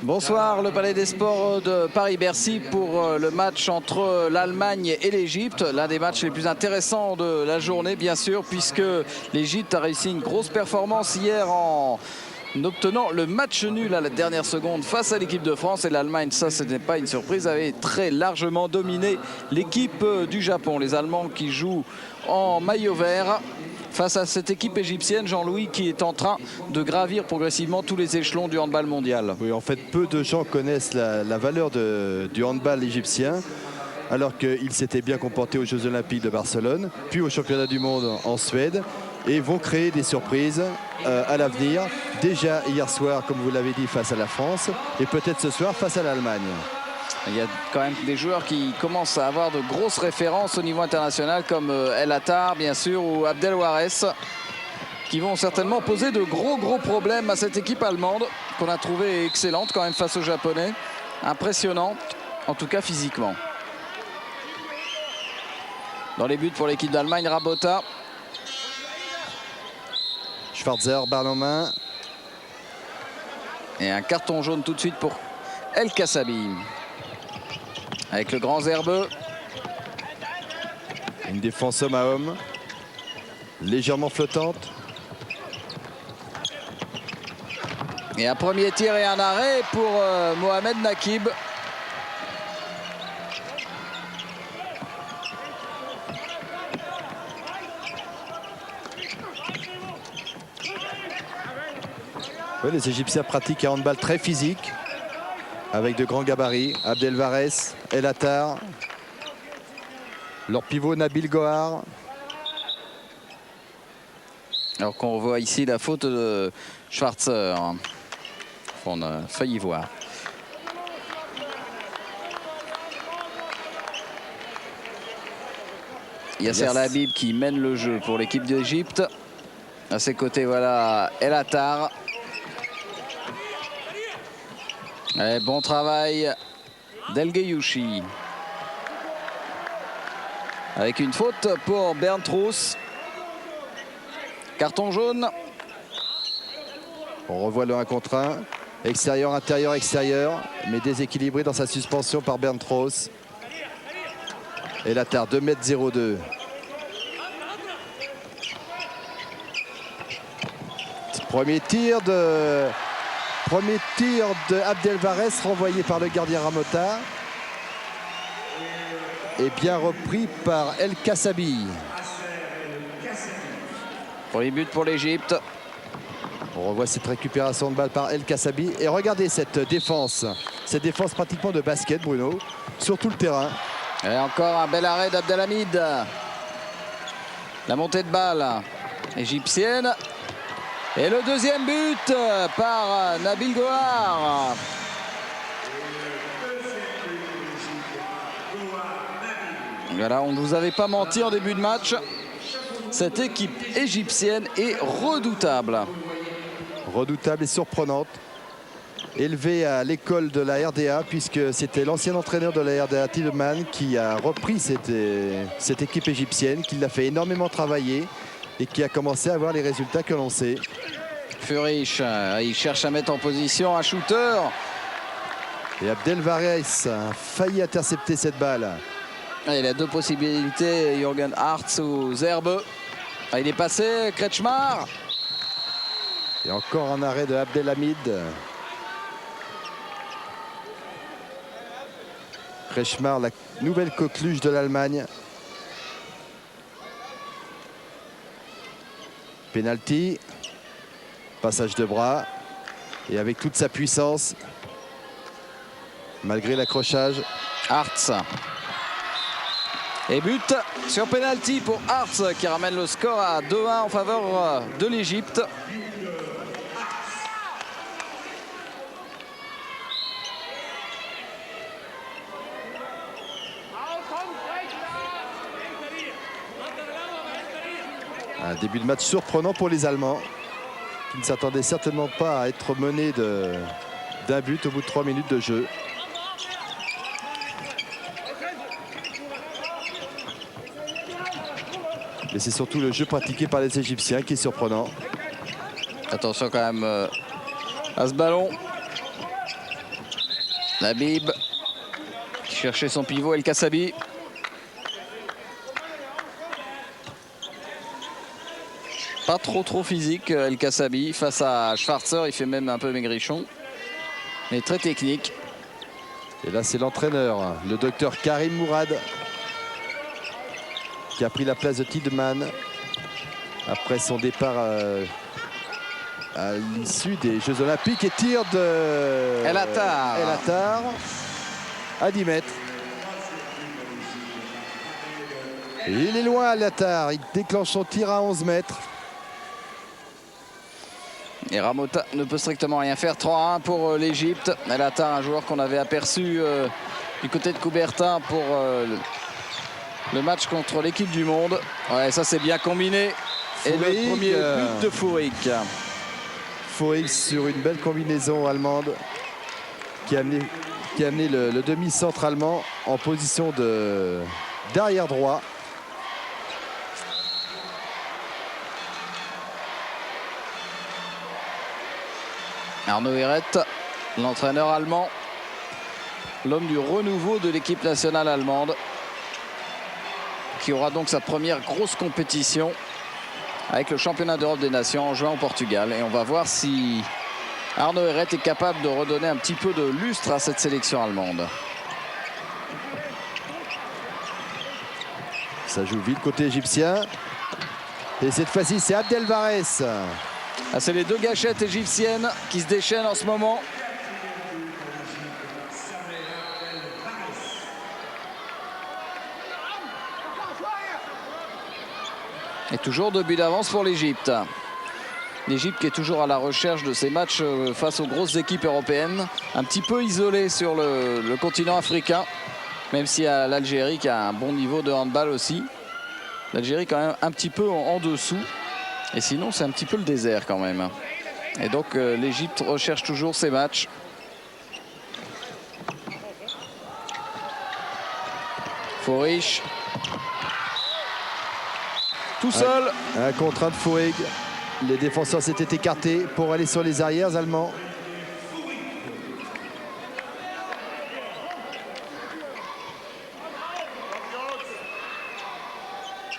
Bonsoir, le Palais des Sports de Paris-Bercy pour le match entre l'Allemagne et l'Égypte. L'un des matchs les plus intéressants de la journée, bien sûr, puisque l'Égypte a réussi une grosse performance hier en obtenant le match nul à la dernière seconde face à l'équipe de France. Et l'Allemagne, ça ce n'est pas une surprise, avait très largement dominé l'équipe du Japon. Les Allemands qui jouent en maillot vert face à cette équipe égyptienne, Jean-Louis, qui est en train de gravir progressivement tous les échelons du handball mondial. Oui, en fait, peu de gens connaissent la valeur du handball égyptien, alors qu'il s'était bien comporté aux Jeux Olympiques de Barcelone, puis au Championnat du Monde en Suède, et vont créer des surprises à l'avenir. Déjà hier soir, comme vous l'avez dit, face à la France, et peut-être ce soir face à l'Allemagne. Il y a quand même des joueurs qui commencent à avoir de grosses références au niveau international, comme El Attar, bien sûr, ou Abdel Warès, qui vont certainement poser de gros problèmes à cette équipe allemande, qu'on a trouvée excellente quand même face aux Japonais. Impressionnante, en tout cas physiquement. Dans les buts pour l'équipe d'Allemagne, Rabota. Schwarzer, balle en main. Et un carton jaune tout de suite pour El Kassabi. Avec le grand Zerbeux. Une défense homme à homme. Légèrement flottante. Et un premier tir et un arrêt pour Mohamed Nakib. Oui, les Égyptiens pratiquent un handball très physique, avec de grands gabarits. Abdel Warès, El Attar, leur pivot Nabil Gohar. Alors qu'on voit ici la faute de Schwarzer. On a failli voir. Yasser Labib qui mène le jeu pour l'équipe d'Égypte. À ses côtés, voilà El Attar. Et bon travail d'El Gueyouchi. Avec une faute pour Bernd Roos. Carton jaune. On revoit le 1 contre 1. Extérieur, intérieur, extérieur. Mais déséquilibré dans sa suspension par Bernd Roos. Et la terre, 2,02 m. Premier tir de Abdel Warès, renvoyé par le gardien Ramota. Et bien repris par El Kassabi. Premier but pour l'Égypte. On revoit cette récupération de balle par El Kassabi. Et regardez cette défense pratiquement de basket, Bruno, sur tout le terrain. Et encore un bel arrêt d'Abdelhamid. La montée de balle égyptienne. Et le deuxième but par Nabil Gohar. Voilà, on ne vous avait pas menti en début de match. Cette équipe égyptienne est redoutable. Redoutable et surprenante. Élevée à l'école de la RDA, puisque c'était l'ancien entraîneur de la RDA, Tilleman, qui a repris cette équipe égyptienne, qui l'a fait énormément travailler et qui a commencé à avoir les résultats que l'on sait. Furich, il cherche à mettre en position un shooter. Et Abdel Warès a failli intercepter cette balle. Il a deux possibilités, Jürgen Hartz ou Zerbeux. Il est passé, Kretschmar. Et encore un arrêt de Abdelhamid. Kretschmar, la nouvelle coqueluche de l'Allemagne. Penalty. Passage de bras. Et avec toute sa puissance, malgré l'accrochage. Hartz. Et but sur penalty pour Hartz qui ramène le score à 2-1 en faveur de l'Égypte. Un début de match surprenant pour les Allemands, qui ne s'attendaient certainement pas à être menés d'un but au bout de 3 minutes de jeu. Et c'est surtout le jeu pratiqué par les Égyptiens qui est surprenant. Attention quand même à ce ballon. Labib qui cherchait son pivot, El Kassabi. Pas trop physique, El Kassabi. Face à Schwarzer, il fait même un peu maigrichon. Mais très technique. Et là, c'est l'entraîneur, le docteur Karim Mourad, qui a pris la place de Tiedemann après son départ à l'issue des Jeux Olympiques. Et tir de El Attar à 10 mètres. Et il est loin, El Attar. Il déclenche son tir à 11 mètres. Et Ramota ne peut strictement rien faire. 3-1 pour l'Égypte. El Attar, un joueur qu'on avait aperçu du côté de Coubertin pour le match contre l'équipe du monde. Ouais, ça c'est bien combiné. Et le premier but de Fourik. Fourik sur une belle combinaison allemande qui a amené le demi-centre allemand en position d'arrière droit. Arnaud Herret, l'entraîneur allemand, l'homme du renouveau de l'équipe nationale allemande, qui aura donc sa première grosse compétition avec le championnat d'Europe des Nations en juin au Portugal. Et on va voir si Arnaud Herret est capable de redonner un petit peu de lustre à cette sélection allemande. Ça joue vite côté égyptien. Et cette fois-ci, c'est Abdelvarès. Ah, c'est les deux gâchettes égyptiennes qui se déchaînent en ce moment. Et toujours 2 buts d'avance pour l'Égypte. L'Égypte qui est toujours à la recherche de ses matchs face aux grosses équipes européennes. Un petit peu isolée sur le continent africain. Même s'il y a l'Algérie qui a un bon niveau de handball aussi. L'Algérie quand même un petit peu en dessous. Et sinon, c'est un petit peu le désert quand même. Et donc, l'Égypte recherche toujours ses matchs. Fourik. Tout seul. Un contrat de Fourik. Les défenseurs s'étaient écartés pour aller sur les arrières allemands.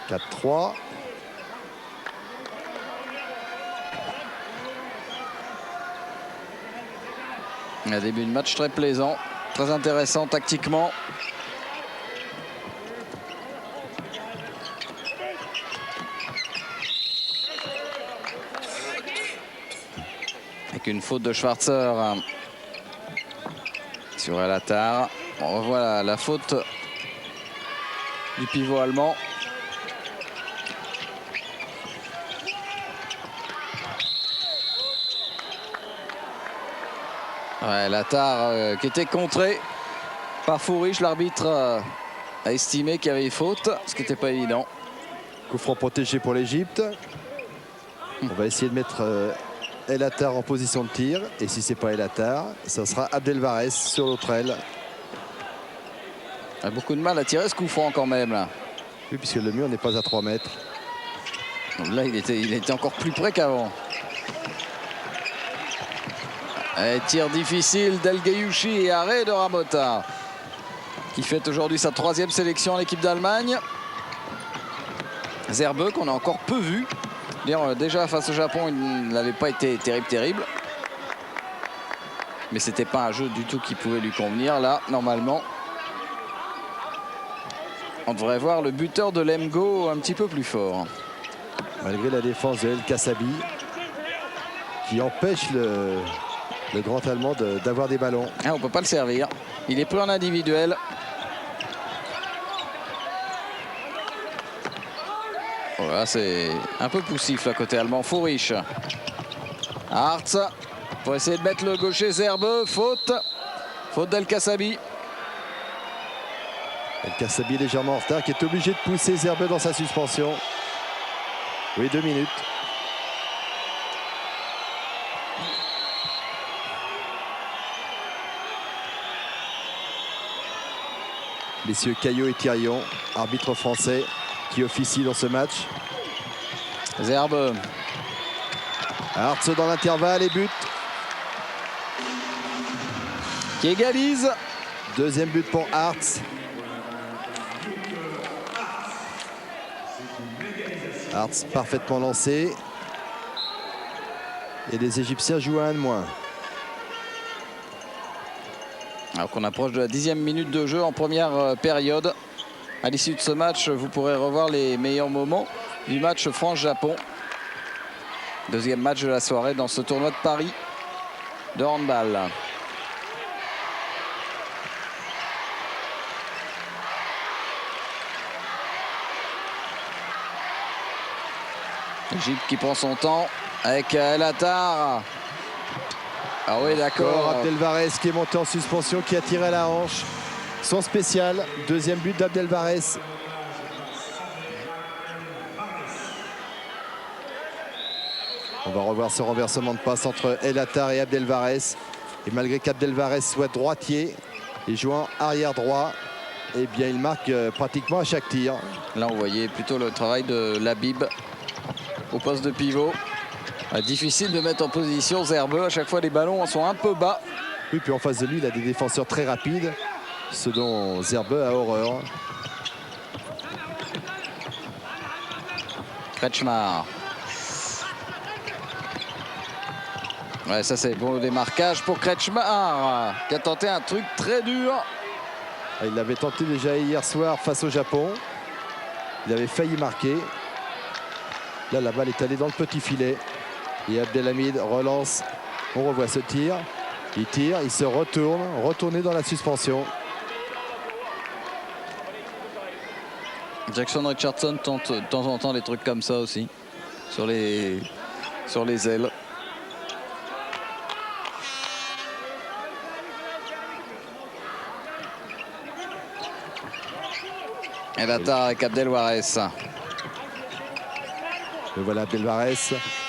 « 4-3 ». Un début de match très plaisant, très intéressant tactiquement. Avec une faute de Schwarzer sur El Attar. On revoit la faute du pivot allemand. Ouais, El Attar qui était contré par Fourik. L'arbitre a estimé qu'il y avait faute, ce qui n'était pas évident. Coup franc protégé pour l'Égypte. On va essayer de mettre El Attar en position de tir. Et si c'est pas El Attar, ça sera Abdelvarès sur l'autre aile. Il a beaucoup de mal à tirer ce coup franc quand même. Là. Oui, puisque le mur n'est pas à 3 mètres. Là, il était encore plus près qu'avant. Tir difficile d'El Gueyouchi et arrêt de Ramota, qui fait aujourd'hui sa 3e sélection en équipe d'Allemagne. Zerbe qu'on a encore peu vu. Déjà face au Japon, il n'avait pas été terrible. Mais c'était pas un jeu du tout qui pouvait lui convenir. Là, normalement, on devrait voir le buteur de Lemgo un petit peu plus fort. Malgré la défense de El Kassabi, qui empêche le grand Allemand d'avoir des ballons. Ah, on ne peut pas le servir. Il est peu en individuel. Voilà, c'est un peu poussif là côté allemand. Fourik. Hartz pour essayer de mettre le gaucher Zerbe. Faute d'El Kassabi. El Kassabi légèrement en retard, qui est obligé de pousser Zerbe dans sa suspension. Oui, 2 minutes. Messieurs Caillot et Thirion, arbitres français qui officient dans ce match. Zerbe. Hartz dans l'intervalle et but. qui égalise. Deuxième but pour Hartz. Hartz parfaitement lancé. Et les Égyptiens jouent à 1 de moins. Alors qu'on approche de la 10e minute de jeu en première période. À l'issue de ce match, vous pourrez revoir les meilleurs moments du match France-Japon. Deuxième match de la soirée dans ce tournoi de Paris de handball. L'Égypte qui prend son temps avec El Attar. Ah oui, d'accord. Abdelvarez qui est monté en suspension, qui a tiré la hanche. Son spécial, deuxième but d'Abdelvarez. On va revoir ce renversement de passe entre El Attar et Abdelvarez. Et malgré qu'Abdelvarez soit droitier et jouant arrière droit, eh bien il marque pratiquement à chaque tir. Là on voyait plutôt le travail de Labib au poste de pivot. Difficile de mettre en position Zerbeux. À chaque fois les ballons sont un peu bas. Oui, puis en face de lui il a des défenseurs très rapides, ce dont Zerbeux a horreur. Kretschmar. Ouais, ça c'est bon démarquage pour Kretschmar qui a tenté un truc très dur. Il l'avait tenté déjà hier soir face au Japon. Il avait failli marquer. Là, la balle est allée dans le petit filet. Et Abdelhamid relance. On revoit ce tir. Il tire, il se retourne. Retourné dans la suspension. Jackson Richardson tente de temps en temps des trucs comme ça aussi. Sur les ailes. El Attar avec Abdelvarez. Et voilà Abdelvarez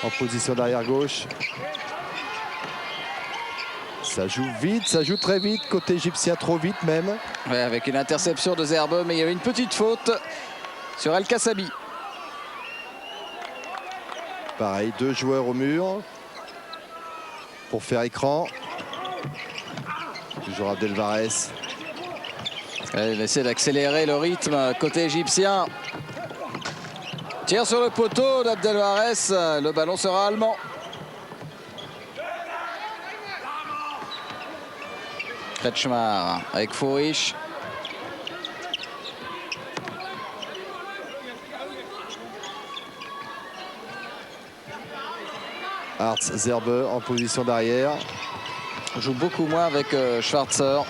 en position d'arrière gauche. Ça joue vite, ça joue très vite. Côté égyptien, trop vite même. Ouais, avec une interception de Zerbeux, mais il y avait une petite faute sur El Kassabi. Pareil, 2 joueurs au mur pour faire écran. Toujours Abdelvarez. Il essaie d'accélérer le rythme côté égyptien. Tire sur le poteau d'Abdelvarez. Le ballon sera allemand. Kretschmar avec Fourich. Hartz, Zerbeux en position d'arrière. On joue beaucoup moins avec Schwarzer.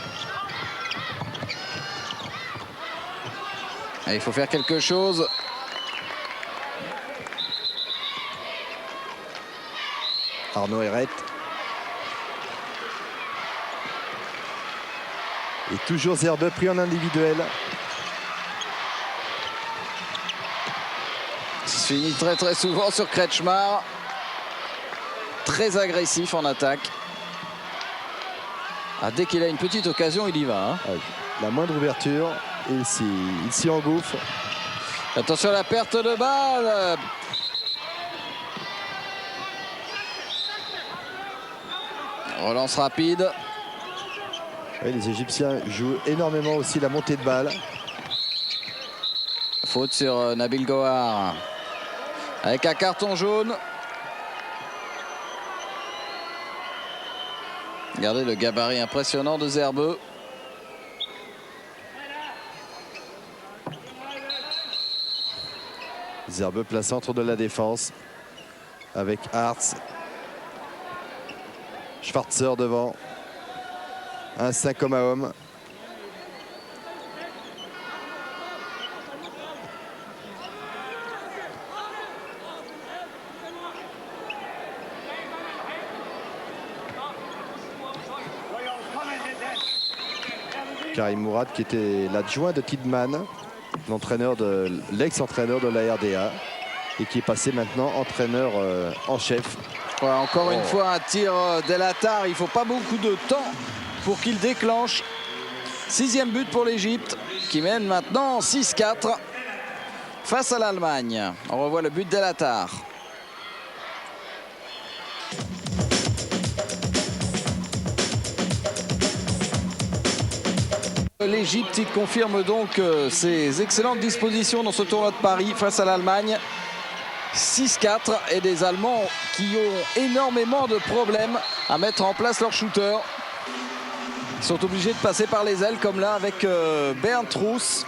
Et il faut faire quelque chose. Arnaud Herret. Et toujours Zerbeux pris en individuel. Ça se finit très très souvent sur Kretschmar. Très agressif en attaque. Dès qu'il a une petite occasion, il y va. La moindre ouverture, et il s'y engouffre. Attention à la perte de balle. Relance rapide. Oui, les Égyptiens jouent énormément aussi la montée de balle. Faute sur Nabil Gohar. Avec un carton jaune. Regardez le gabarit impressionnant de Zerbeux. Zerbeux place centre de la défense avec Hartz. Schwarzer devant. Un 5 hommes à homme. Karim Mourad qui était l'adjoint de Kidman, l'ex-entraîneur de la RDA et qui est passé maintenant entraîneur en chef. Ouais, encore une fois un tir d'El Attar. Il ne faut pas beaucoup de temps pour qu'il déclenche. 6e but pour l'Égypte qui mène maintenant 6-4 face à l'Allemagne. On revoit le but d'El Attar. L'Égypte, il confirme donc ses excellentes dispositions dans ce tournoi de Paris face à l'Allemagne. 6-4 et des Allemands qui ont énormément de problèmes à mettre en place leur shooter. Ils sont obligés de passer par les ailes comme là avec Bernd Russ,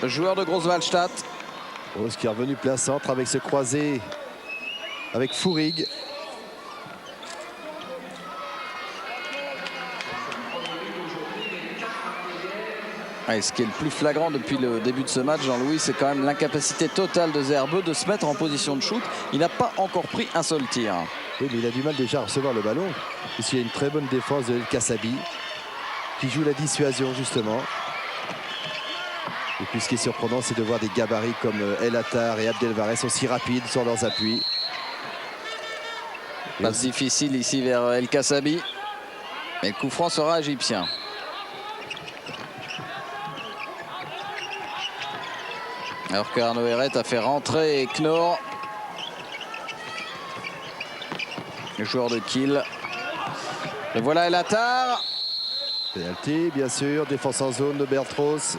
le joueur de Großwallstadt. Russ qui est revenu plein centre avec ce croisé avec Fourig. Et ce qui est le plus flagrant depuis le début de ce match, Jean-Louis, c'est quand même l'incapacité totale de Zerbe de se mettre en position de shoot. Il n'a pas encore pris un seul tir. Oui, mais il a du mal déjà à recevoir le ballon. Ici, il y a une très bonne défense de El Kassabi qui joue la dissuasion justement. Et puis ce qui est surprenant, c'est de voir des gabarits comme El Attar et Abdelvarès aussi rapides sur leurs appuis. Passe difficile ici vers El Kassabi. Mais le coup franc sera égyptien. Alors que Arnaud Herret a fait rentrer Knorr, le joueur de Kiel. Et voilà El Attar. Pénalty, bien sûr. Défense en zone de Bernd Russ.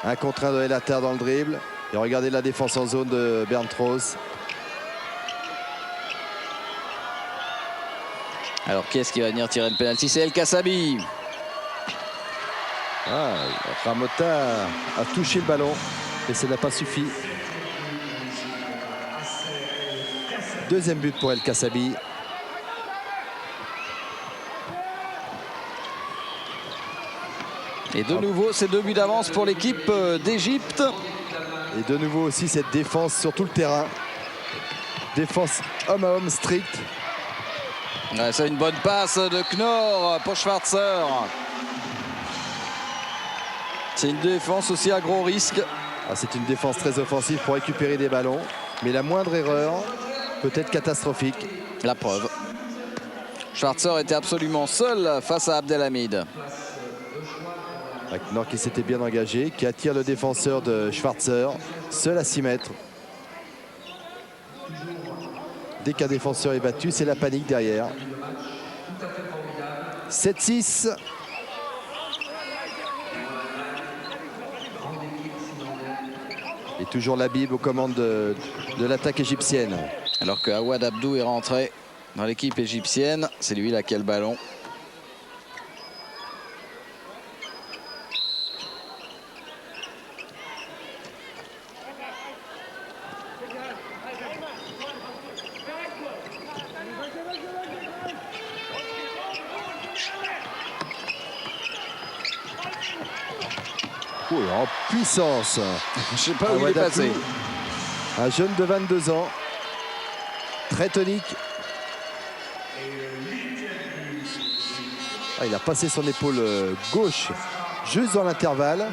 Un contre un de El Attar dans le dribble. Et regardez la défense en zone de Bernd Russ. Alors qui est-ce qui va venir tirer le pénalty? C'est El Kassabi. Ah, Ramota a touché le ballon, mais ça n'a pas suffi. Deuxième but pour El Kassabi. Et de nouveau, c'est 2 buts d'avance pour l'équipe d'Égypte. Et de nouveau aussi cette défense sur tout le terrain. Défense homme à homme strict. Ouais, c'est une bonne passe de Knorr pour Schwarzer. C'est une défense aussi à gros risque. Ah, c'est une défense très offensive pour récupérer des ballons. Mais la moindre erreur peut être catastrophique. La preuve. Schwarzer était absolument seul face à Abdelhamid. Knorr qui s'était bien engagé, qui attire le défenseur de Schwarzer, seul à 6 mètres. Dès qu'un défenseur est battu, c'est la panique derrière. 7-6. Et toujours Labib aux commandes de l'attaque égyptienne. Alors que Awad Abdou est rentré dans l'équipe égyptienne. C'est lui là qui a le ballon. Oh, en puissance. Je sais pas où il est passé. Un jeune de 22 ans. Très tonique. Ah, il a passé son épaule gauche juste dans l'intervalle.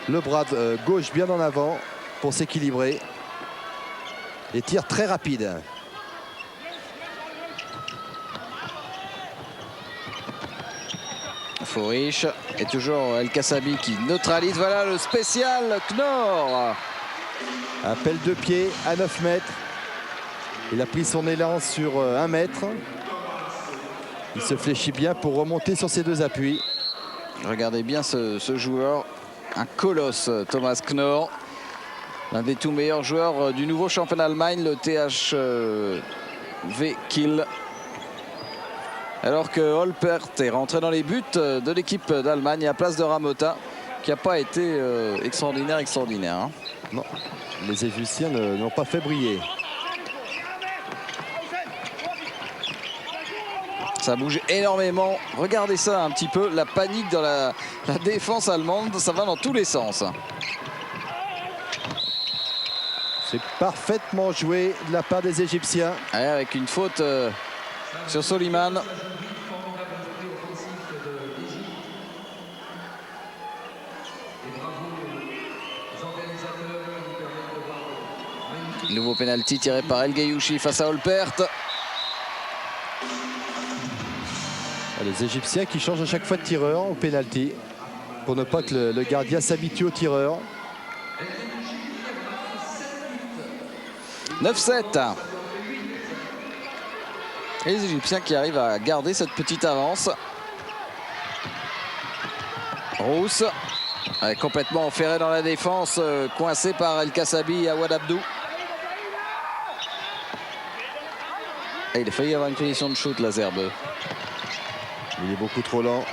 Le bras gauche bien en avant pour s'équilibrer. Et tir très rapide. Fourich et toujours El Kassabi qui neutralise. Voilà le spécial Knorr. Appel de pied à 9 mètres. Il a pris son élan sur 1 mètre. Il se fléchit bien pour remonter sur ses 2 appuis. Regardez bien ce joueur. Un colosse, Thomas Knorr. L'un des tout meilleurs joueurs du nouveau championnat d'Allemagne, le THW Kiel. Alors que Holpert est rentré dans les buts de l'équipe d'Allemagne à place de Ramota, qui n'a pas été extraordinaire. Hein. Non, les Égyptiens n'ont pas fait briller. Ça bouge énormément. Regardez ça un petit peu. La panique dans la défense allemande, ça va dans tous les sens. C'est parfaitement joué de la part des Égyptiens. Ouais, avec une faute sur Soliman. Nouveau pénalty tiré par El Gayouchi face à Holpert. Les Égyptiens qui changent à chaque fois de tireur au pénalty pour ne pas que le gardien s'habitue au tireur. 9-7. Et les Égyptiens qui arrivent à garder cette petite avance. Rousse, complètement enferré dans la défense, coincé par El Kassabi et Awad Abdou. Et il a failli avoir une finition de shoot, la Zerbe. Il est beaucoup trop lent.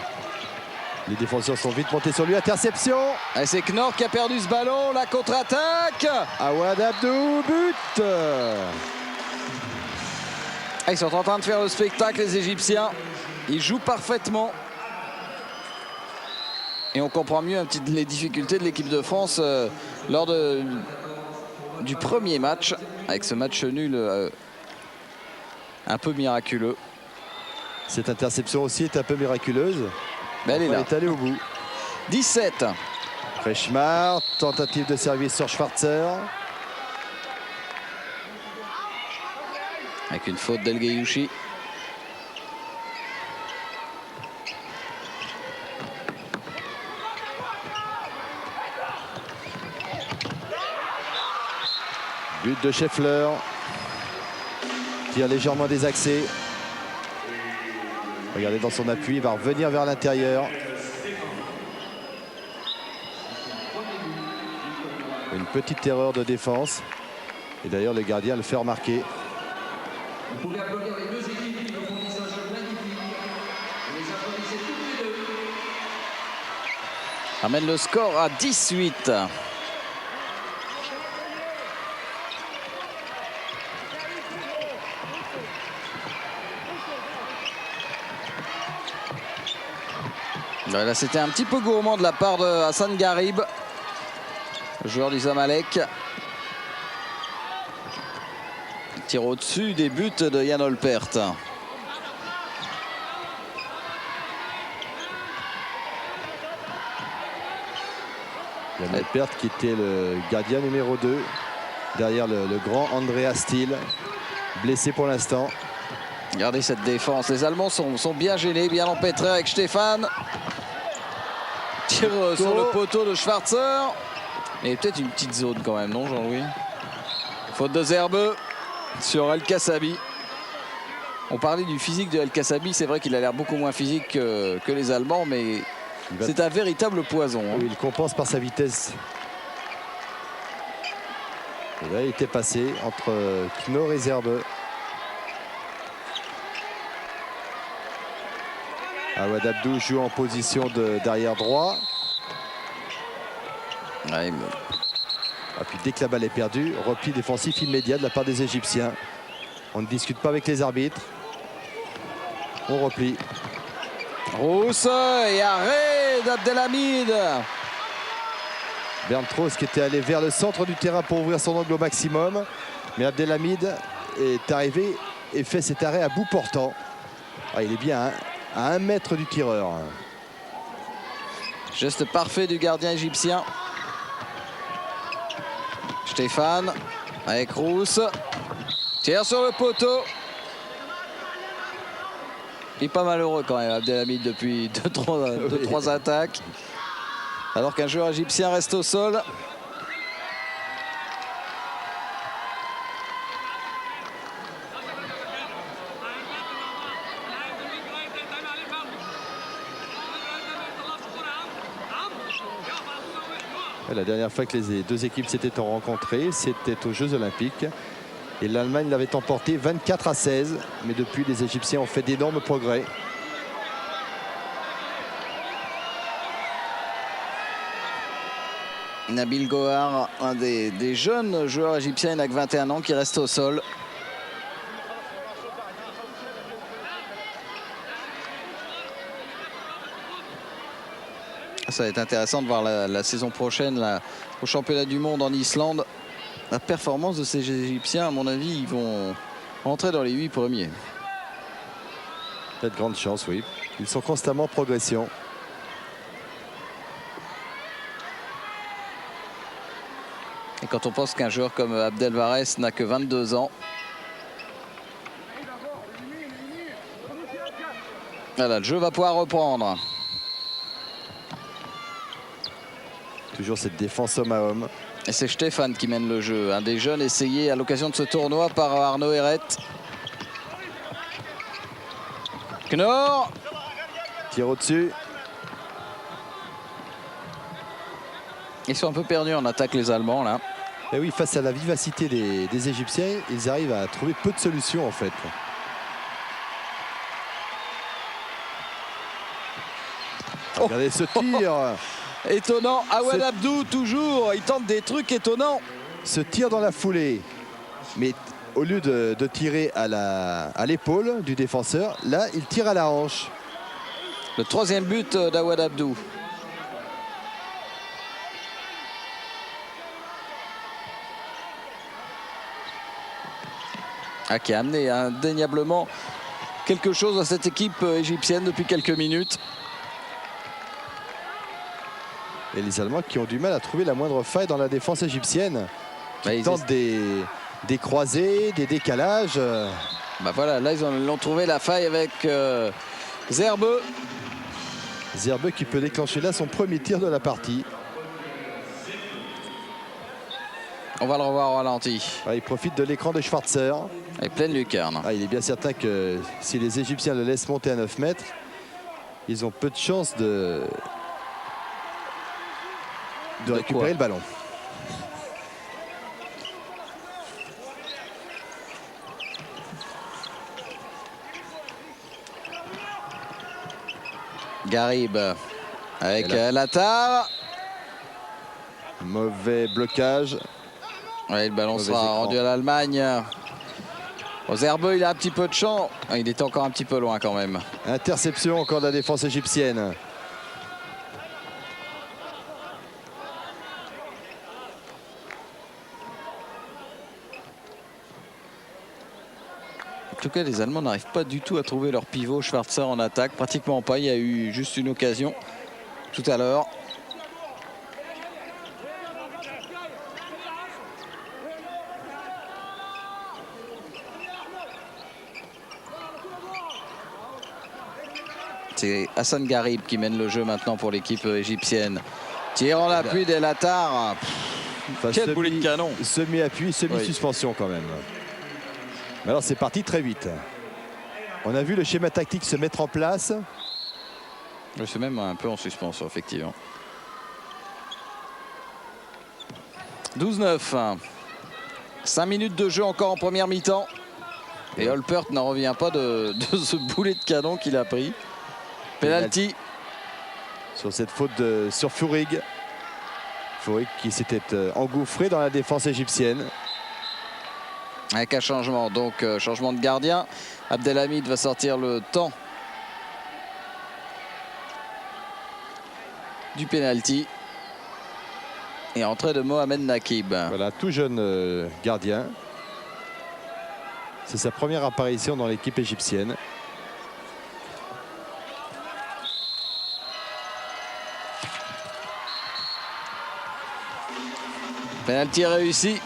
Les défenseurs sont vite montés sur lui. Interception. Et c'est Knorr qui a perdu ce ballon. La contre-attaque. Awad Abdou, but. Ils sont en train de faire le spectacle, les Égyptiens. Ils jouent parfaitement. Et on comprend mieux un petit les difficultés de l'équipe de France lors du premier match. Avec ce match nul un peu miraculeux. Cette interception aussi est un peu miraculeuse. Mais elle est là. Elle est allée au bout. 17. Kretschmar, tentative de service sur Schwarzer. Avec une faute d'El Gueyouchi. But de Scheffler. Tir légèrement désaxé. Regardez dans son appui, il va revenir vers l'intérieur. Une petite erreur de défense. Et d'ailleurs, le gardien le fait remarquer. Vous pouvez applaudir les deux équipes qui nous fournissent un jeu magnifique. Vous les applaudissez toutes les deux. Amène le score à 18. Là, c'était un petit peu gourmand de la part de Hassan Garib, joueur du Zamalek. Tire au-dessus des buts de Yann Olpert. Yann Olpert qui était le gardien numéro 2 derrière le grand Andreas Stiel, blessé pour l'instant. Regardez cette défense, les Allemands sont bien gênés, bien empêtrés avec Stéphane. Tire sur le poteau de Schwarzer. Et peut-être une petite zone quand même, non Jean-Louis? Faute de Zerbe sur El Kassabi. On parlait du physique de El Kassabi, c'est vrai qu'il a l'air beaucoup moins physique que les Allemands, mais c'est un véritable poison. Hein. Oui, il compense par sa vitesse. Et là, il était passé entre Knorr et Zerbe. Awad Abdou joue en position d'arrière droit. Ouais, mais... Et puis dès que la balle est perdue, repli défensif immédiat de la part des Égyptiens. On ne discute pas avec les arbitres. On replie. Rousse et arrêt d'Abdelhamid. Bernd Trost qui était allé vers le centre du terrain pour ouvrir son angle au maximum. Mais Abdelhamid est arrivé et fait cet arrêt à bout portant. Ah, il est bien à 1 mètre du tireur. Geste parfait du gardien égyptien. Stéphane avec Rousse. Tire sur le poteau. Il est pas malheureux quand même, Abdelhamid, depuis 2-3 attaques. Alors qu'un joueur égyptien reste au sol. La dernière fois que les deux équipes s'étaient rencontrées, c'était aux Jeux Olympiques. Et l'Allemagne l'avait emporté 24-16. Mais depuis, les Égyptiens ont fait d'énormes progrès. Nabil Gohar, un des jeunes joueurs égyptiens, il n'a que 21 ans, qui reste au sol. Ça va être intéressant de voir la saison prochaine au championnat du monde en Islande. La performance de ces Égyptiens, à mon avis, ils vont rentrer dans les 8 premiers. Il y a de grandes chances, oui. Ils sont constamment en progression. Et quand on pense qu'un joueur comme Abdel Varès n'a que 22 ans. Voilà, le jeu va pouvoir reprendre. Toujours cette défense homme à homme. Et c'est Stéphane qui mène le jeu. Un des jeunes essayés à l'occasion de ce tournoi par Arnaud Heret. Knorr. Tire au-dessus. Ils sont un peu perdus en attaque, les Allemands, là. Et oui, face à la vivacité des Égyptiens, ils arrivent à trouver peu de solutions en fait. Oh. Regardez ce tir. Étonnant. Awad Abdou, toujours. Il tente des trucs étonnants. Ce tir dans la foulée. Mais au lieu de tirer à l'épaule du défenseur, là, il tire à la hanche. Le 3e but d'Awad Abdou. Qui a amené indéniablement quelque chose à cette équipe égyptienne depuis quelques minutes. Et les Allemands qui ont du mal à trouver la moindre faille dans la défense égyptienne. Ils tentent des croisés, des décalages. Voilà, là ils ont trouvé la faille avec Zerbeux. Zerbeux qui peut déclencher là son premier tir de la partie. On va le revoir au ralenti. Il profite de l'écran de Schwarzer. Et pleine lucarne. Il est bien certain que si les Égyptiens le laissent monter à 9 mètres, ils ont peu de chances de récupérer le ballon. Garib avec Latar. Mauvais blocage. Le ballon sera rendu à l'Allemagne. Zerbeux, il a un petit peu de champ. Il était encore un petit peu loin quand même. Interception encore de la défense égyptienne. En tout cas, les Allemands n'arrivent pas du tout à trouver leur pivot Schwarzer en attaque. Pratiquement pas. Il y a eu juste une occasion tout à l'heure. C'est Hassan Garib qui mène le jeu maintenant pour l'équipe égyptienne. Tir en appui des Latar. Quel boulet de canon. Semi-appui, semi-suspension quand même. Mais alors c'est parti très vite. On a vu le schéma tactique se mettre en place. C'est même un peu en suspension, effectivement. 12-9. 5 minutes de jeu encore en première mi-temps. Et Olpert n'en revient pas de ce boulet de canon qu'il a pris. Penalty. Sur cette faute sur Fourig. Fourig qui s'était engouffré dans la défense égyptienne. Avec un changement, donc changement de gardien. Abdelhamid va sortir le temps du penalty. Et entrée de Mohamed Nakib. Voilà, tout jeune gardien. C'est sa première apparition dans l'équipe égyptienne. Penalty réussi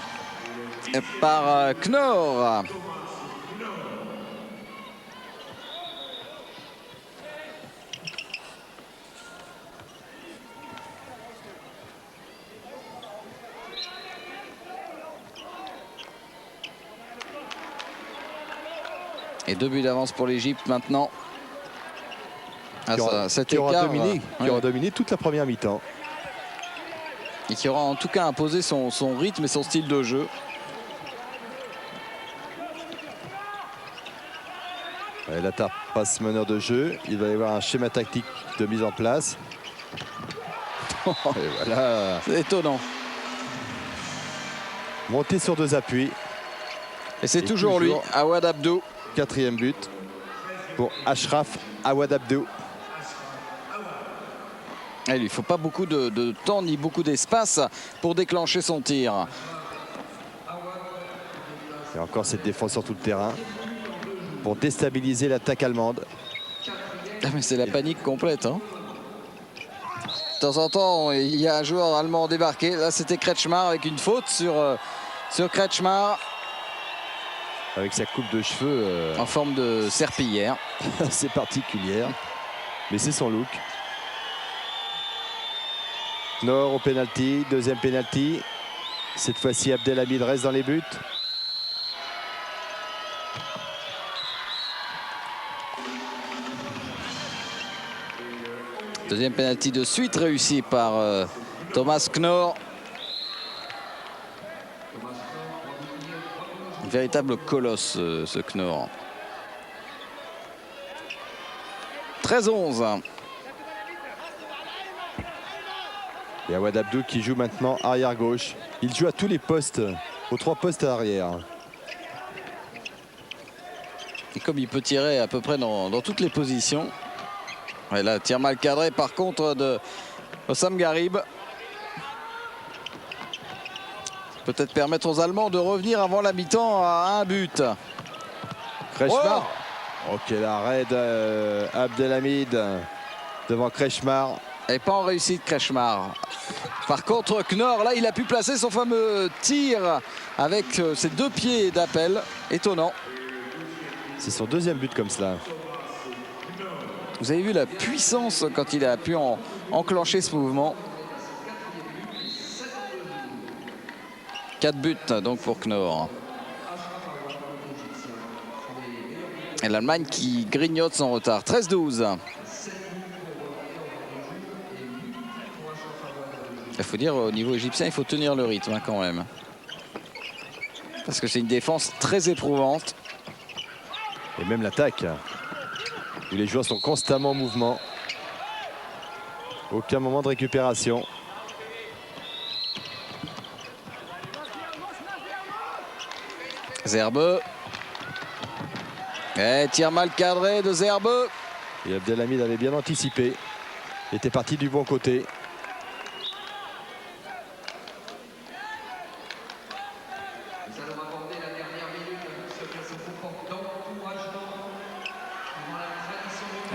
par Knorr. Et 2 buts d'avance pour l'Égypte maintenant. Qui aura dominé toute la première mi-temps. Et qui aura en tout cas imposé son rythme et son style de jeu. Latar passe meneur de jeu. Il va y avoir un schéma tactique de mise en place. Et voilà. C'est étonnant. Monté sur 2 appuis. Et c'est toujours lui, Awad Abdou. 4e but pour Ashraf Awad Abdou. Il ne faut pas beaucoup de temps ni beaucoup d'espace pour déclencher son tir. Et encore cette défense sur tout le terrain pour déstabiliser l'attaque allemande. Mais c'est la panique complète. Hein. De temps en temps, il y a un joueur allemand débarqué. Là, c'était Kretschmar avec une faute sur Kretschmar. Avec sa coupe de cheveux en forme de serpillière. assez particulière. Mais c'est son look. Knorr au pénalty, 2e pénalty. Cette fois-ci, Abdelhamid reste dans les buts. Deuxième pénalty de suite réussi par Thomas Knorr. Un véritable colosse, ce Knorr. 13-11. Et Awad Abdou qui joue maintenant arrière gauche. Il joue à tous les postes, aux 3 postes à arrière. Et comme il peut tirer à peu près dans toutes les positions. Et là, tir mal cadré par contre de Hossam Garib. Peut-être permettre aux Allemands de revenir avant la mi-temps à un but. Kretschmar. Oh, quel arrêt d'Abdelhamid devant Kretschmar. Et pas en réussite Kretschmar. Par contre Knorr, là il a pu placer son fameux tir avec ses 2 pieds d'appel. Étonnant. C'est son 2e but comme cela. Vous avez vu la puissance quand il a pu enclencher ce mouvement. 4 buts donc pour Knorr. Et l'Allemagne qui grignote son retard. 13-12. Il faut dire au niveau égyptien, il faut tenir le rythme hein, quand même. Parce que c'est une défense très éprouvante. Et même l'attaque, où les joueurs sont constamment en mouvement. Aucun moment de récupération. Zerbe. Et tir mal cadré de Zerbe. Et Abdelhamid avait bien anticipé. Il était parti du bon côté.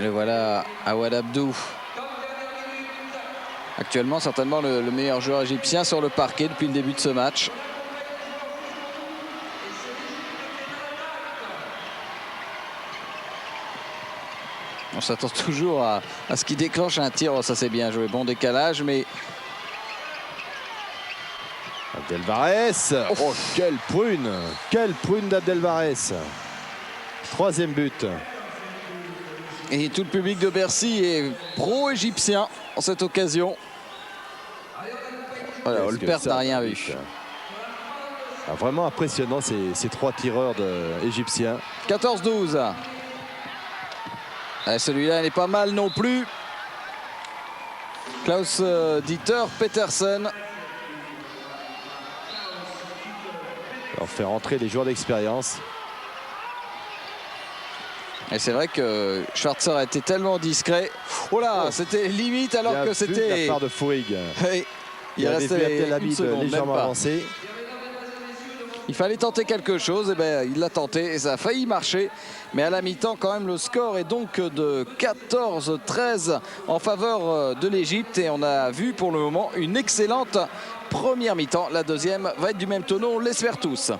Et voilà Awad Abdou. Actuellement certainement le meilleur joueur égyptien sur le parquet depuis le début de ce match. On s'attend toujours à ce qu'il déclenche un tir. Oh, ça c'est bien joué, bon décalage mais... Abdelvarès. Oh, quelle prune. Quelle prune d'Abdelvarès. 3e but. Et tout le public de Bercy est pro-égyptien en cette occasion. Voilà, Olpert n'a rien vu. Ah, vraiment impressionnant ces 3 tireurs égyptiens. 14-12. Celui-là n'est pas mal non plus. Klaus Dieter Petersen. On fait rentrer les joueurs d'expérience. Et c'est vrai que Schwarzer a été tellement discret. Oh là, c'était limite alors que c'était... de la part de Fourig. Il restait une seconde, légèrement avancé. Il fallait tenter quelque chose, et ben il l'a tenté et ça a failli marcher. Mais à la mi-temps, quand même, le score est donc de 14-13 en faveur de l'Égypte. Et on a vu pour le moment une excellente première mi-temps. La deuxième va être du même tonneau, on l'espère tous.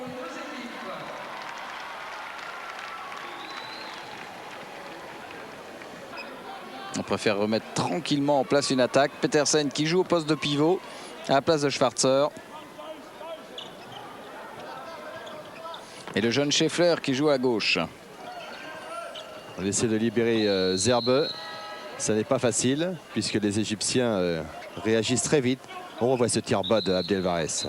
On préfère remettre tranquillement en place une attaque. Petersen qui joue au poste de pivot à la place de Schwarzer. Et le jeune Scheffler qui joue à gauche. On essaie de libérer Zerbe. Ça n'est pas facile puisque les Égyptiens réagissent très vite. On revoit ce tir bas d'Abdelvarès.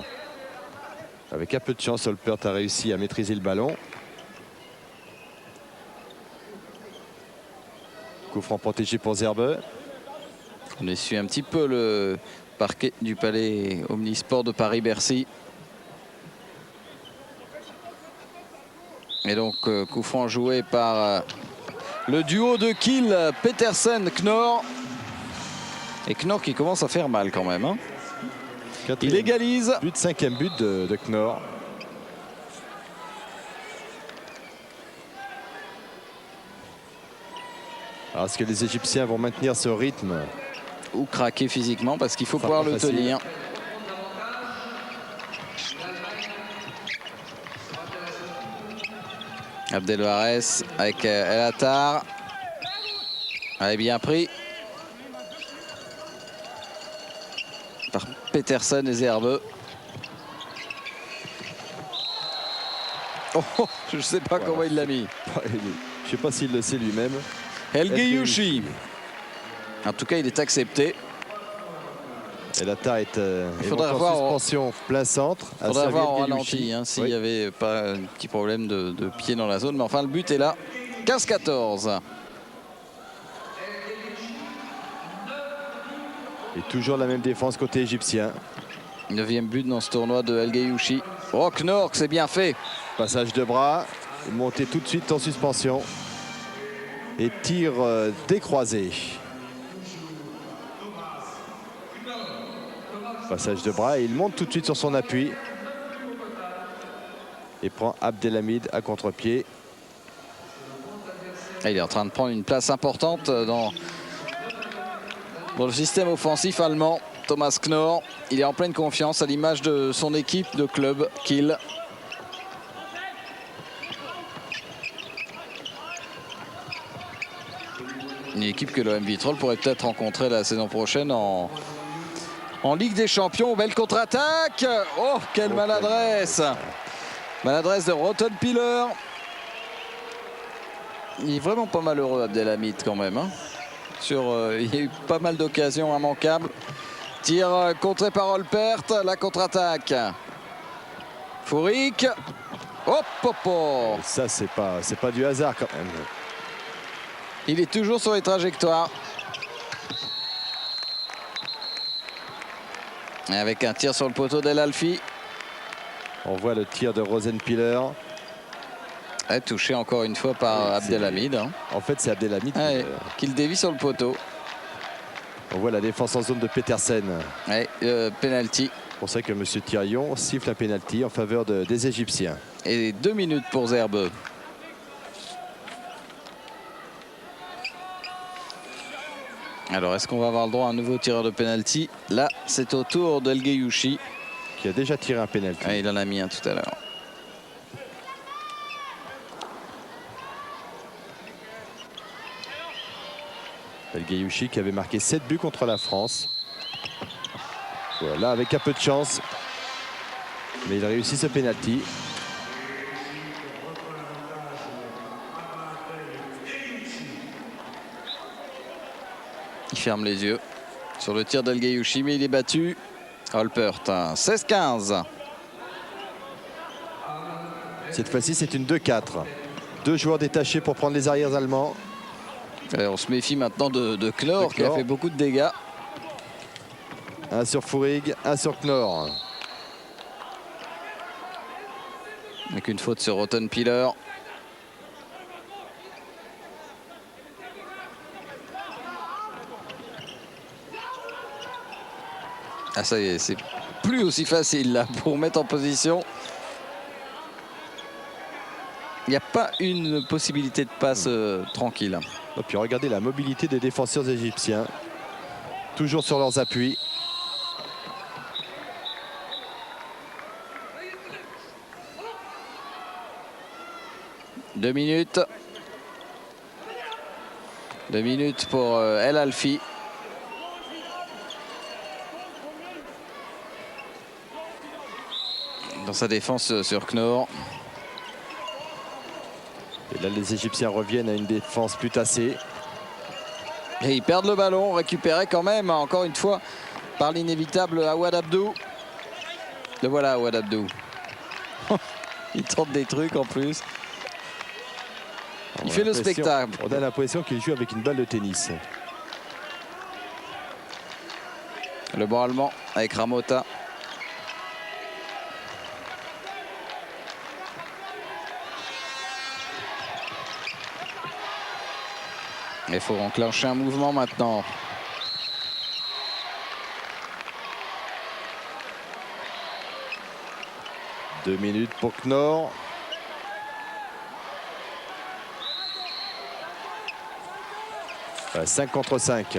Avec un peu de chance, Olpert a réussi à maîtriser le ballon. Coup franc protégé pour Zerbe. On essuie un petit peu le parquet du palais Omnisport de Paris-Bercy. Et donc coup franc joué par le duo de Kiel, Petersen-Knorr. Et Knorr qui commence à faire mal quand même. Hein. Il égalise. But, 5e but de Knorr. Alors, est-ce que les Égyptiens vont maintenir ce rythme? Ou craquer physiquement parce qu'il faut pouvoir le tenir. Abdelvarès avec El Attar. Elle est bien pris par Petersen et Zerbe. Oh, je ne sais pas comment il l'a mis. Je ne sais pas s'il le sait lui-même. El Gueyouchi. En tout cas, il est accepté. Et la Tare est, faudrait en revoir suspension plein centre. Il faudrait voir en Guéliouchi. ralenti s'il n'y avait pas un petit problème de pied dans la zone. Mais enfin, le but est là. 15-14. Et toujours la même défense côté égyptien. 9e but dans ce tournoi de El Guéliouchi. Oh, Knorr, c'est bien fait. Passage de bras. Monté tout de suite en suspension. Et tir décroisé. Passage de bras et il monte tout de suite sur son appui. Et prend Abdelhamid à contre-pied. Il est en train de prendre une place importante dans le système offensif allemand. Thomas Knorr, il est en pleine confiance à l'image de son équipe de club Kiel. Une équipe que l'OM Vitrolles pourrait peut-être rencontrer la saison prochaine en Ligue des Champions. Belle contre-attaque. Oh, quelle maladresse. Maladresse de Rottenpiller. Il est vraiment pas malheureux, Abdelhamid, quand même. Hein. Il y a eu pas mal d'occasions immanquables. Tir contré par Olpert. La contre-attaque. Fourik. Hop, hop, hop. Ça, c'est pas du hasard quand même. Il est toujours sur les trajectoires. Et avec un tir sur le poteau d'El Alfi. On voit le tir de Rosenpiller. Touché encore une fois par Abdelhamid. Hein. En fait, c'est Abdelhamid qui le dévie sur le poteau. On voit la défense en zone de Petersen. Penalty. C'est pour ça que M. Thirion siffle un penalty en faveur des Égyptiens. Et 2 minutes pour Zerbeux. Alors, est-ce qu'on va avoir le droit à un nouveau tireur de penalty? Là, c'est au tour d'El Guéliouchi. Qui a déjà tiré un penalty. Il en a mis un tout à l'heure. El Guéliouchi qui avait marqué 7 buts contre la France. Voilà, avec un peu de chance. Mais il réussit ce penalty. Il ferme les yeux sur le tir d'El Guéliouchi, mais il est battu. Olpert, 16-15. Cette fois-ci, c'est une 2-4. 2 joueurs détachés pour prendre les arrières allemands. On se méfie maintenant de Knorr, qui a fait beaucoup de dégâts. Un sur Fourig, un sur Knorr. Avec une faute sur Rottenpiller. Ah, ça y est, c'est plus aussi facile là pour mettre en position. Il n'y a pas une possibilité de passe tranquille. Et puis regardez la mobilité des défenseurs égyptiens. Toujours sur leurs appuis. Deux minutes. 2 minutes pour El Alfi. Dans sa défense sur Knorr. Et là, les Égyptiens reviennent à une défense plus tassée. Et ils perdent le ballon, récupéré quand même, encore une fois, par l'inévitable Awad Abdou. Le voilà, Awad Abdou. Il tente des trucs en plus. Il fait le spectacle. On a l'impression qu'il joue avec une balle de tennis. Le banc allemand avec Ramota. Il faut enclencher un mouvement maintenant. Deux minutes pour Knorr. Euh, 5 contre 5.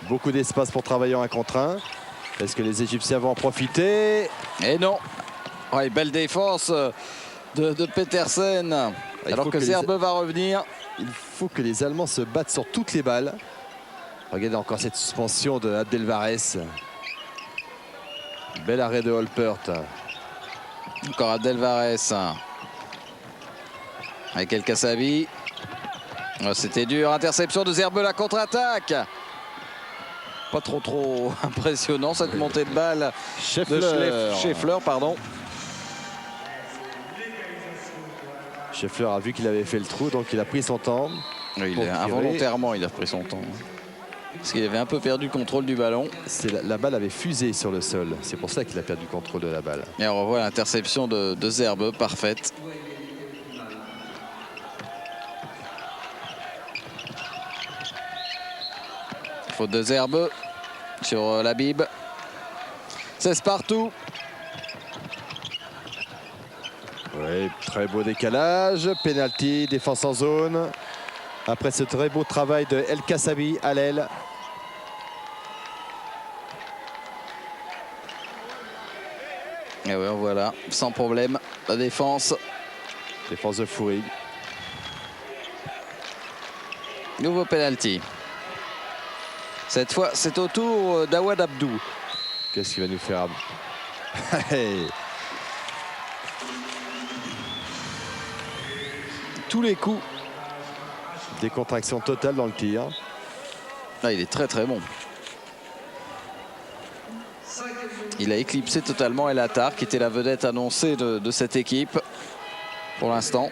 Beaucoup d'espace pour travailler en 1 contre 1. Est-ce que les Égyptiens vont en profiter? Et non. Ouais, belle défense de Petersen. Alors que Zerbeux va revenir. Il faut que les Allemands se battent sur toutes les balles. Regardez encore cette suspension de Abdelvarès. Bel arrêt de Olpert. Encore Abdelvarès. Avec El Kassavi. Oh, c'était dur. Interception de Zerbeux, la contre-attaque. Pas trop impressionnant cette montée de balle de Scheffler, pardon. Scheffler a vu qu'il avait fait le trou, donc il a pris son temps. Oui, involontairement, il a pris son temps. Parce qu'il avait un peu perdu le contrôle du ballon. La balle avait fusé sur le sol. C'est pour ça qu'il a perdu le contrôle de la balle. Et on revoit l'interception de Zerbe, parfaite. Faute de Zerbe sur la bib. 16 partout. Oui, très beau décalage. Penalty, défense en zone. Après ce très beau travail de El Kassabi à l'aile. Et ouais, voilà, sans problème, la défense. Défense de Fourig. Nouveau penalty. Cette fois, c'est au tour d'Awad Abdou. Qu'est-ce qu'il va nous faire? Tous les coups. Décontraction totale dans le tir. Ah, il est très bon. Il a éclipsé totalement El Attar, qui était la vedette annoncée de cette équipe pour l'instant.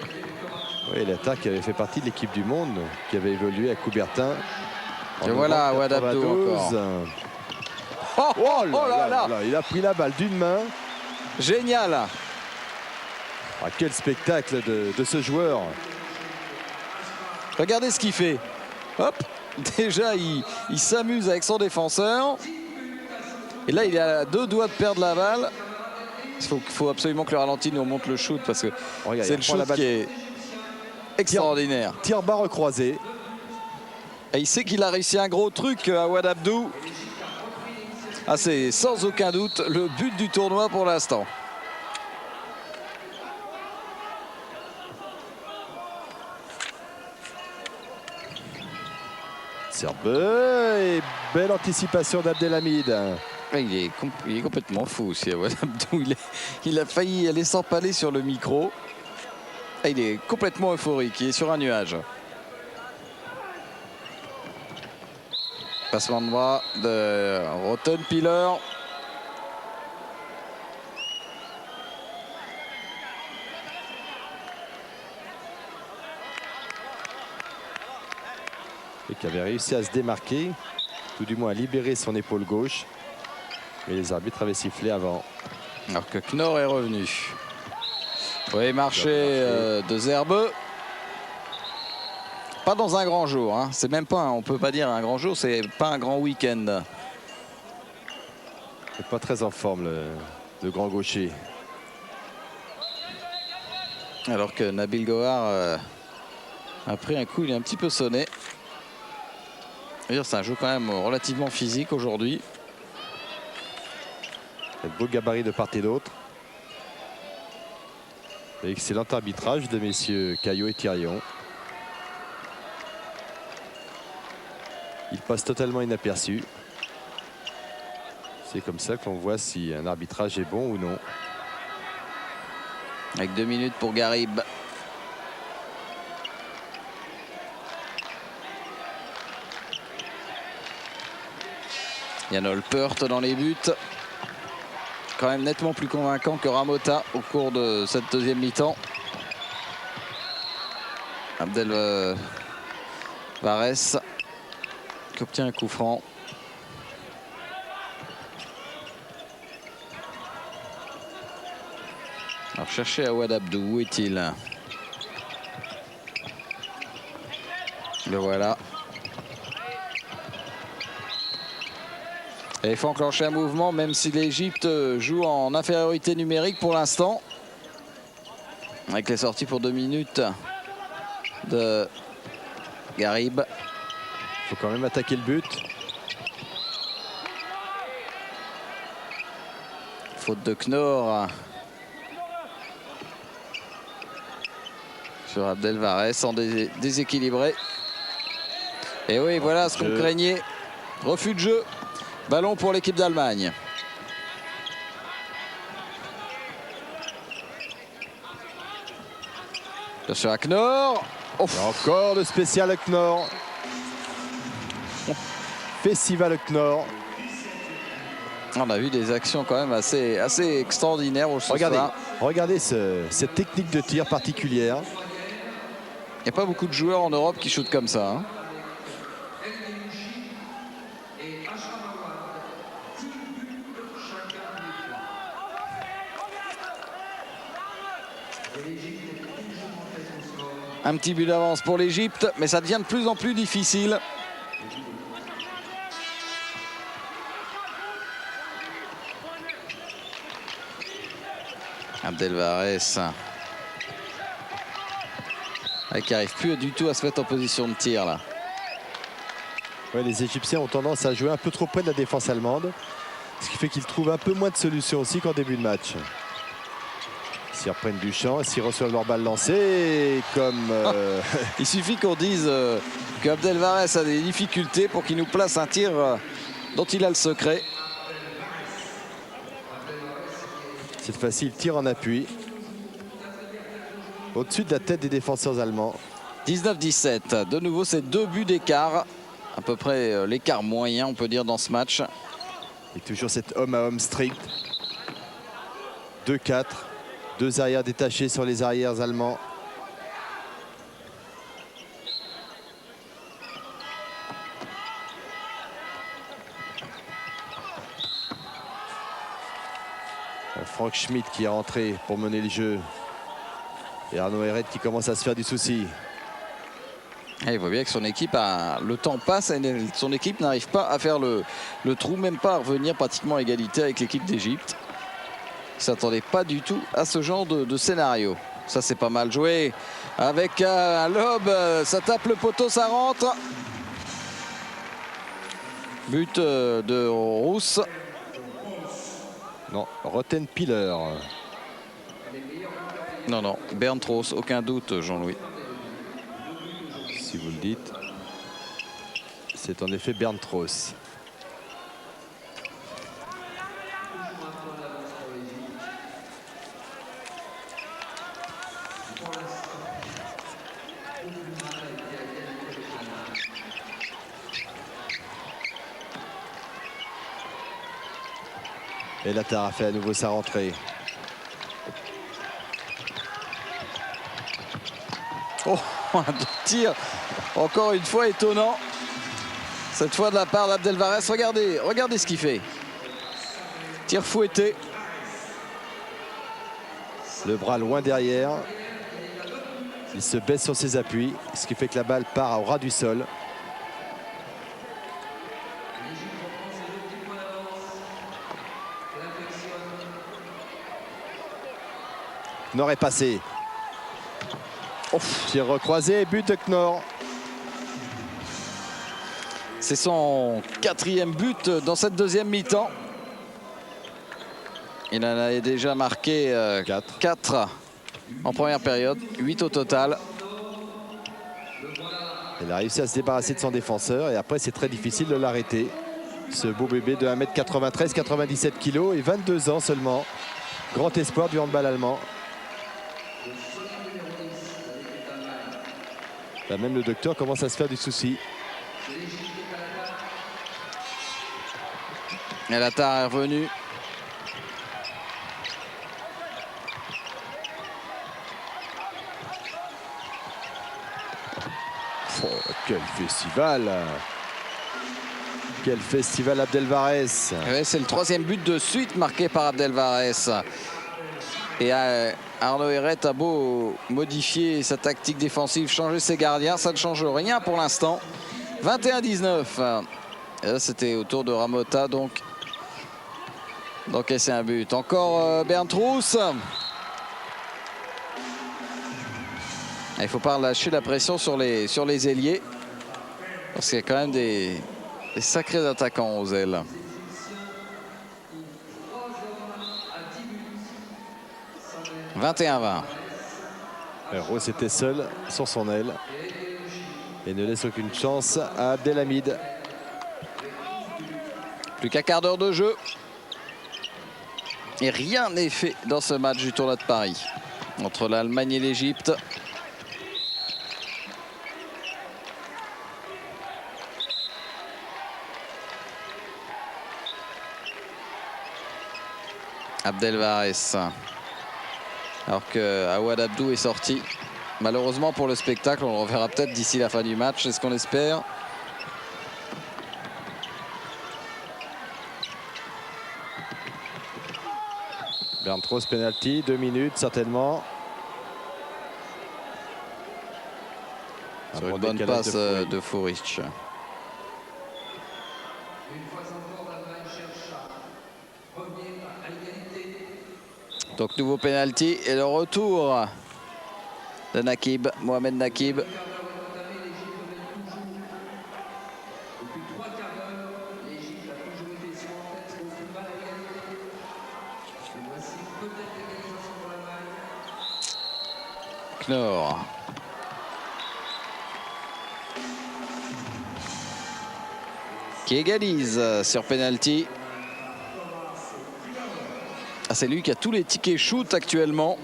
Oui, El Attar qui avait fait partie de l'équipe du monde, qui avait évolué à Coubertin. Et voilà, Awad Abdou encore. Oh là là, il a pris la balle d'une main. Génial. Ah, quel spectacle de ce joueur. Regardez ce qu'il fait. Hop, déjà il s'amuse avec son défenseur. Et là il est à 2 doigts de perdre la balle. Il faut absolument que le ralenti nous montre le shoot parce que c'est le shoot qui est extraordinaire. Tir barre croisé. Et il sait qu'il a réussi un gros truc à Awad Abdou. Ah, c'est sans aucun doute le but du tournoi pour l'instant. Serbe et belle anticipation d'Abdelhamid. Il est complètement fou aussi, Awad Abdou. Il a failli aller s'empaler sur le micro. Il est complètement euphorique, il est sur un nuage. Passement de bras de Rottenpiller. Et qui avait réussi à se démarquer, tout du moins à libérer son épaule gauche. Mais les arbitres avaient sifflé avant. Alors que Knorr est revenu. Oui, marché de Zerbe. Pas dans un grand jour, hein. C'est même pas, on peut pas dire un grand jour, c'est pas un grand week-end. C'est pas très en forme le grand gaucher. Alors que Nabil Gohar a pris un coup, il est un petit peu sonné. C'est un jeu quand même relativement physique aujourd'hui. De beaux gabarits de part et d'autre. Excellent arbitrage de messieurs Caillot et Thirion. Il passe totalement inaperçu. C'est comme ça qu'on voit si un arbitrage est bon ou non. Avec 2 minutes pour Garib. Jan Olpert dans les buts. Quand même nettement plus convaincant que Ramota au cours de cette deuxième mi-temps. Abdel Varès qui obtient un coup franc. Alors chercher Awad Abdou, où est-il? Le voilà. Et il faut enclencher un mouvement, même si l'Égypte joue en infériorité numérique pour l'instant. Avec les sorties pour 2 minutes de Garib. Il faut quand même attaquer le but. Faute de Knorr sur Abdel Varès en déséquilibré. Et oui, voilà ce qu'on craignait. Refus de jeu. Ballon pour l'équipe d'Allemagne. Attention à Knorr. Encore le spécial à Knorr. Festival Knorr. On a vu des actions quand même assez extraordinaires au ce Regardez, soir. regardez cette technique de tir particulière. Il n'y a pas beaucoup de joueurs en Europe qui shootent comme ça. Hein. Un petit but d'avance pour l'Égypte, mais ça devient de plus en plus difficile. Abdelvarès qui n'arrive plus du tout à se mettre en position de tir là. Ouais, les Égyptiens ont tendance à jouer un peu trop près de la défense allemande, ce qui fait qu'ils trouvent un peu moins de solutions aussi qu'en début de match. S'ils reprennent du champ, s'ils reçoivent leur balle lancée, comme... Il suffit qu'on dise qu'Abdelvarès a des difficultés pour qu'il nous place un tir dont il a le secret. Cette fois-ci, il tire en appui. Au-dessus de la tête des défenseurs allemands. 19-17. De nouveau, c'est 2 buts d'écart. À peu près l'écart moyen, on peut dire, dans ce match. Et toujours cet homme à homme strict. 2-4. 2 arrières détachés sur les arrières allemands. Frank Schmidt qui est rentré pour mener le jeu. Et Arnaud Herret qui commence à se faire du souci. Et il voit bien que son équipe le temps passe et son équipe n'arrive pas à faire le trou, même pas à revenir pratiquement à égalité avec l'équipe d'Égypte. Il ne s'attendait pas du tout à ce genre de scénario. Ça, c'est pas mal joué. Avec un lob, ça tape le poteau, ça rentre. But de Rousse. Non, Rottenpiller. Non, Bernd Ross, aucun doute, Jean-Louis. Si vous le dites, c'est en effet Bernd Ross. Et Latar a fait à nouveau sa rentrée. Oh, un tir encore une fois étonnant. Cette fois de la part d'Abdelvarès. Regardez ce qu'il fait. Tir fouetté. Le bras loin derrière. Il se baisse sur ses appuis, ce qui fait que la balle part au ras du sol. Knorr est passé. Tir recroisé, but de Knorr. C'est son 4e but dans cette deuxième mi-temps. Il en a déjà marqué 4 en première période, 8 au total. Il a réussi à se débarrasser de son défenseur et après c'est très difficile de l'arrêter. Ce beau bébé de 1m93, 97 kg et 22 ans seulement. Grand espoir du handball allemand. Là même le docteur commence à se faire du souci. Et Latar est revenu. Oh, quel festival! Quel festival Abdelvarès! Ouais, c'est le 3e but de suite marqué par Abdelvarès. Et Arnaud Herret a beau modifier sa tactique défensive, changer ses gardiens, ça ne change rien pour l'instant. 21-19. C'était au tour de Ramota, donc c'est un but. Encore Bernd Ross. Il ne faut pas lâcher la pression sur les ailiers. Parce qu'il y a quand même des sacrés attaquants aux ailes. « 21-20. » Ross était seul sur son aile et ne laisse aucune chance à Abdelhamid. Plus qu'un quart d'heure de jeu. Et rien n'est fait dans ce match du tournoi de Paris entre l'Allemagne et l'Égypte. Abdelvares. Alors que Awad Abdou est sorti. Malheureusement pour le spectacle, on le reverra peut-être d'ici la fin du match, c'est ce qu'on espère. Berntros penalty, 2 minutes certainement. Sur une bonne passe de Furic. Donc nouveau penalty et le retour de Nakib, Mohamed Nakib. Knorr. Qui égalise sur penalty. Ah, c'est lui qui a tous les tickets shoot actuellement.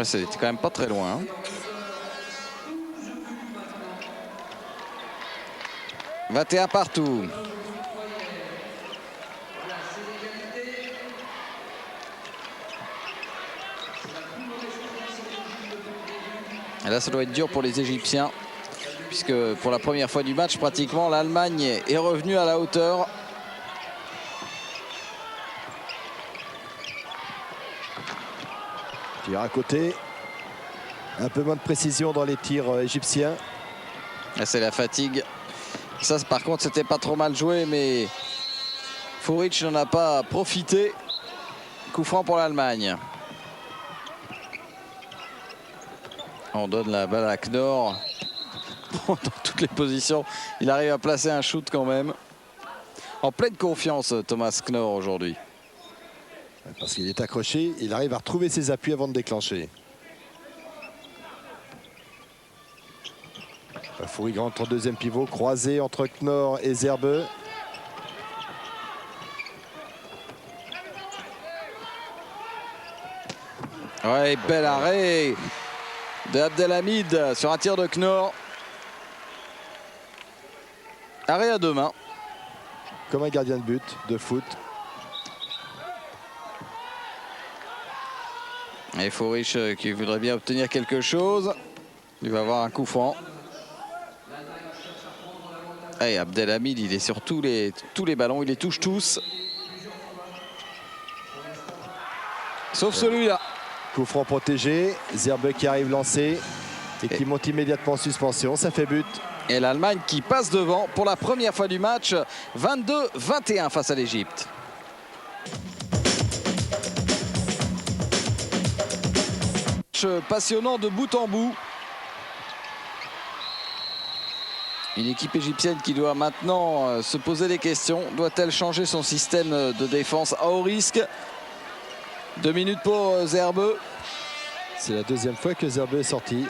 C'était quand même pas très loin. Hein. 21 partout. Et là, ça doit être dur pour les Égyptiens, puisque pour la première fois du match, pratiquement, l'Allemagne est revenue à la hauteur. Tir à côté. Un peu moins de précision dans les tirs égyptiens. C'est la fatigue. Ça, par contre, c'était pas trop mal joué, mais Furic n'en a pas profité. Coup franc pour l'Allemagne. On donne la balle à Knorr. Dans toutes les positions, il arrive à placer un shoot quand même. En pleine confiance, Thomas Knorr aujourd'hui. Parce qu'il est accroché, il arrive à retrouver ses appuis avant de déclencher. Furic rentre en deuxième pivot, croisé entre Knorr et Zerbe. Ouais, bel arrêt de Abdelhamid sur un tir de Knorr. Arrêt à deux mains. Comme un gardien de but de foot. Et Furic qui voudrait bien obtenir quelque chose. Il va avoir un coup franc. Et Abdelhamid, il est sur tous les ballons, il les touche tous. Sauf celui-là. Coup franc protégé. Zerbe qui arrive lancé et qui monte immédiatement en suspension. Ça fait but. Et l'Allemagne qui passe devant pour la première fois du match. 22-21 face à l'Égypte. Passionnant de bout en bout. Une équipe égyptienne qui doit maintenant se poser des questions. Doit-elle changer son système de défense à haut risque? 2 minutes pour Zerbe. C'est la deuxième fois que Zerbe est sorti.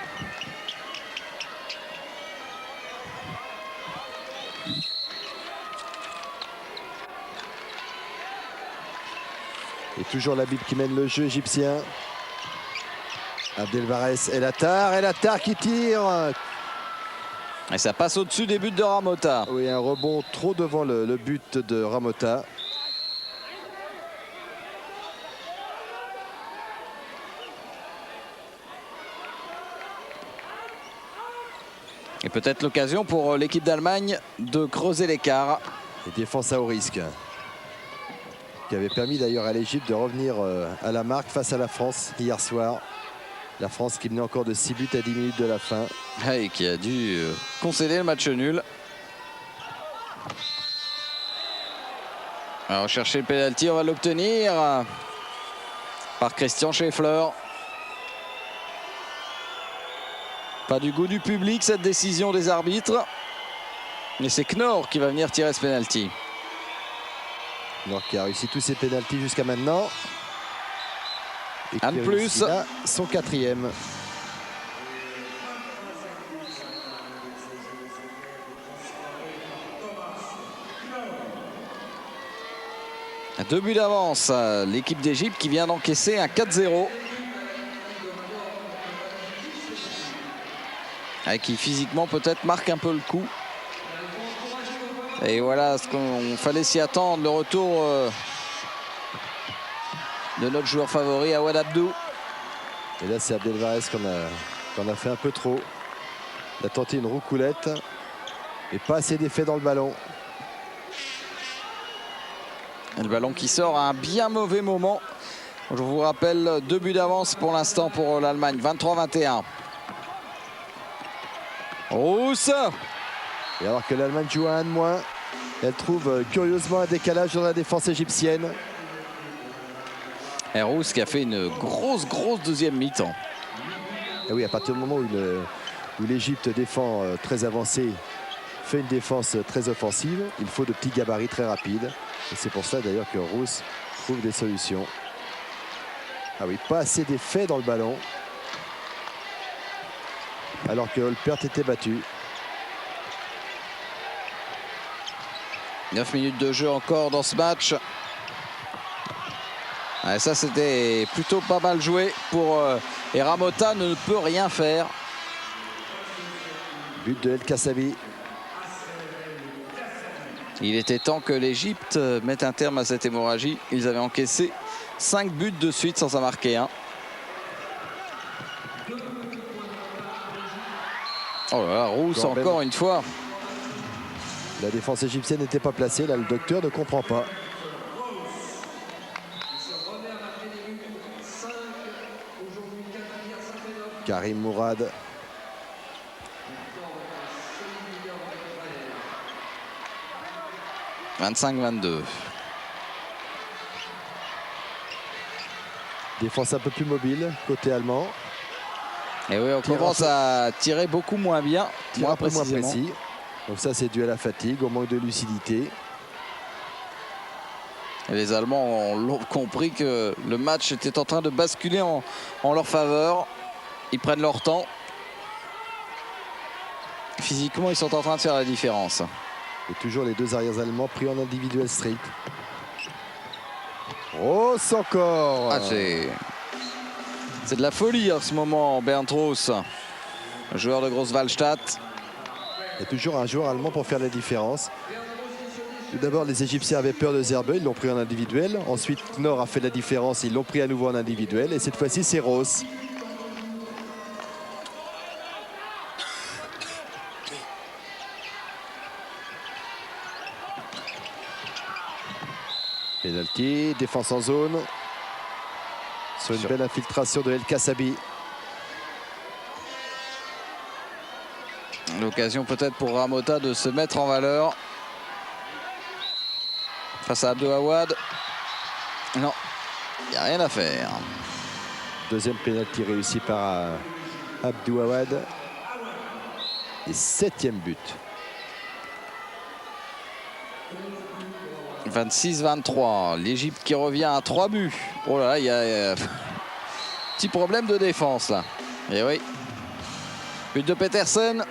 Et toujours l'Habib qui mène le jeu égyptien. Abdelvares et Latar qui tire. Et ça passe au-dessus des buts de Ramota. Oui, un rebond trop devant le but de Ramota. Et peut-être l'occasion pour l'équipe d'Allemagne de creuser l'écart. Et défense à haut risque. Qui avait permis d'ailleurs à l'Égypte de revenir à la marque face à la France hier soir. La France qui menait encore de 6 buts à 10 minutes de la fin. Et qui a dû concéder le match nul. Alors chercher le pénalty, on va l'obtenir par Christian Scheffler. Pas du goût du public cette décision des arbitres. Mais c'est Knorr qui va venir tirer ce pénalty. Knorr qui a réussi tous ses pénaltys jusqu'à maintenant. Et un de plus. Son 4e. À 2 buts d'avance, l'équipe d'Égypte qui vient d'encaisser un 4-0. Et qui physiquement peut-être marque un peu le coup. Et voilà ce qu'on fallait s'y attendre, le retour de notre joueur favori, Awad Abdou. Et là, c'est Abdelvarez qu'on a fait un peu trop. Il a tenté une roucoulette et pas assez d'effet dans le ballon. Et le ballon qui sort à un bien mauvais moment. Je vous rappelle, 2 buts d'avance pour l'instant pour l'Allemagne, 23-21. Rousse. Et alors que l'Allemagne joue à 1 de moins, elle trouve curieusement un décalage dans la défense égyptienne. Et Rousse qui a fait une grosse deuxième mi-temps. Et oui, à partir du moment où l'Égypte défend très avancé, fait une défense très offensive, il faut de petits gabarits très rapides. Et c'est pour ça d'ailleurs que Rousse trouve des solutions. Ah oui, pas assez d'effet dans le ballon. Alors que Olpert était battu. 9 minutes de jeu encore dans ce match. Et ça, c'était plutôt pas mal joué pour et Ramota ne peut rien faire. But de El Kassabi. Il était temps que l'Égypte mette un terme à cette hémorragie. Ils avaient encaissé 5 buts de suite sans en marquer un. Oh là là, Rousse encore une fois. La défense égyptienne n'était pas placée. Là, le docteur ne comprend pas. Karim Mourad. « 25-22. Défense un peu plus mobile, côté allemand. Et oui, on commence à tirer beaucoup moins bien, Moins précisément. précis. Donc ça, c'est dû à la fatigue, au manque de lucidité. Et les Allemands ont compris que le match était en train de basculer en leur faveur. Ils prennent leur temps. Physiquement, ils sont en train de faire la différence. Et toujours les 2 arrières allemands pris en individuel strict. Ross encore. Ah, c'est de la folie en ce moment, Bernd Ross, joueur de Grosswallstadt. Il y a toujours un joueur allemand pour faire la différence. Tout d'abord, les Égyptiens avaient peur de Zerbe, ils l'ont pris en individuel. Ensuite, Knorr a fait la différence, ils l'ont pris à nouveau en individuel. Et cette fois-ci, c'est Ross. Penalty, défense en zone. Sur une belle infiltration de El Kassabi. L'occasion peut-être pour Ramota de se mettre en valeur. Face à Abdou Awad. Non, il n'y a rien à faire. Deuxième pénalty réussi par Abdou Awad. Et 7e but. 26-23. L'Égypte qui revient à 3 buts. Oh là là, il y a petit problème de défense là. Et oui. But de Petersen.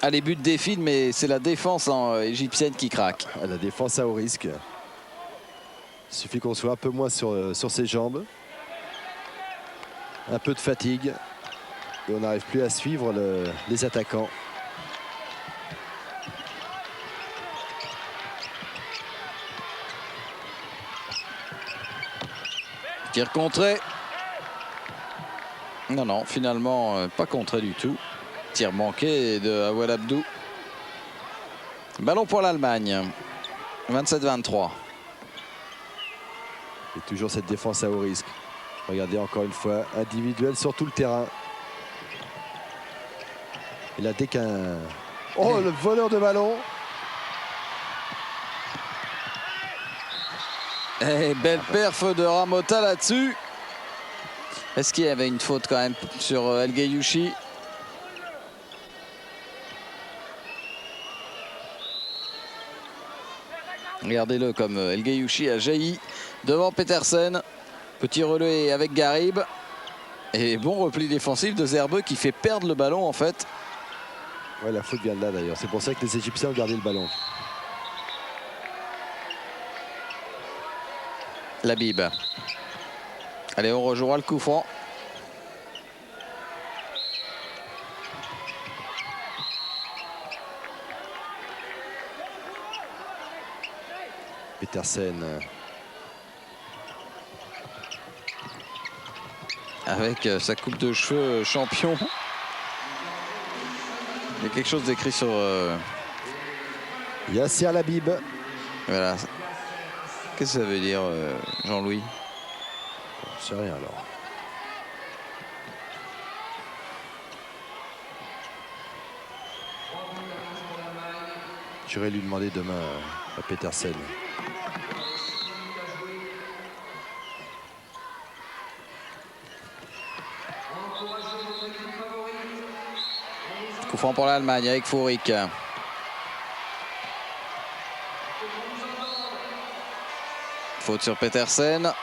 Ah, les buts défilent, mais c'est la défense égyptienne qui craque. La défense à haut risque. Il suffit qu'on soit un peu moins sur ses jambes. Un peu de fatigue. Et on n'arrive plus à suivre les attaquants. Tir contré. Non, finalement, pas contré du tout. Tir manqué de Awad Abdou. Ballon pour l'Allemagne. 27-23. Et toujours cette défense à haut risque. Regardez encore une fois, individuel sur tout le terrain. Et là, dès qu'un... Oh, le voleur de ballon. Et belle perf de Ramota là-dessus. Est-ce qu'il y avait une faute quand même sur El Gueyoussi? Regardez-le comme El Gueyoussi a jailli devant Petersen. Petit relais avec Garib. Et bon repli défensif de Zerbe qui fait perdre le ballon en fait. Ouais, la faute vient de là d'ailleurs. C'est pour ça que les Égyptiens ont gardé le ballon. Labib. Allez, on rejouera le coup franc. Petersen. Avec sa coupe de cheveux champion. Il y a quelque chose d'écrit sur... Yasser Labib. Voilà. Qu'est-ce que ça veut dire, Jean-Louis? Je sais rien alors. J'irai lui demander demain à Petersen. Coup franc pour l'Allemagne avec Fourik. Faute sur Petersen.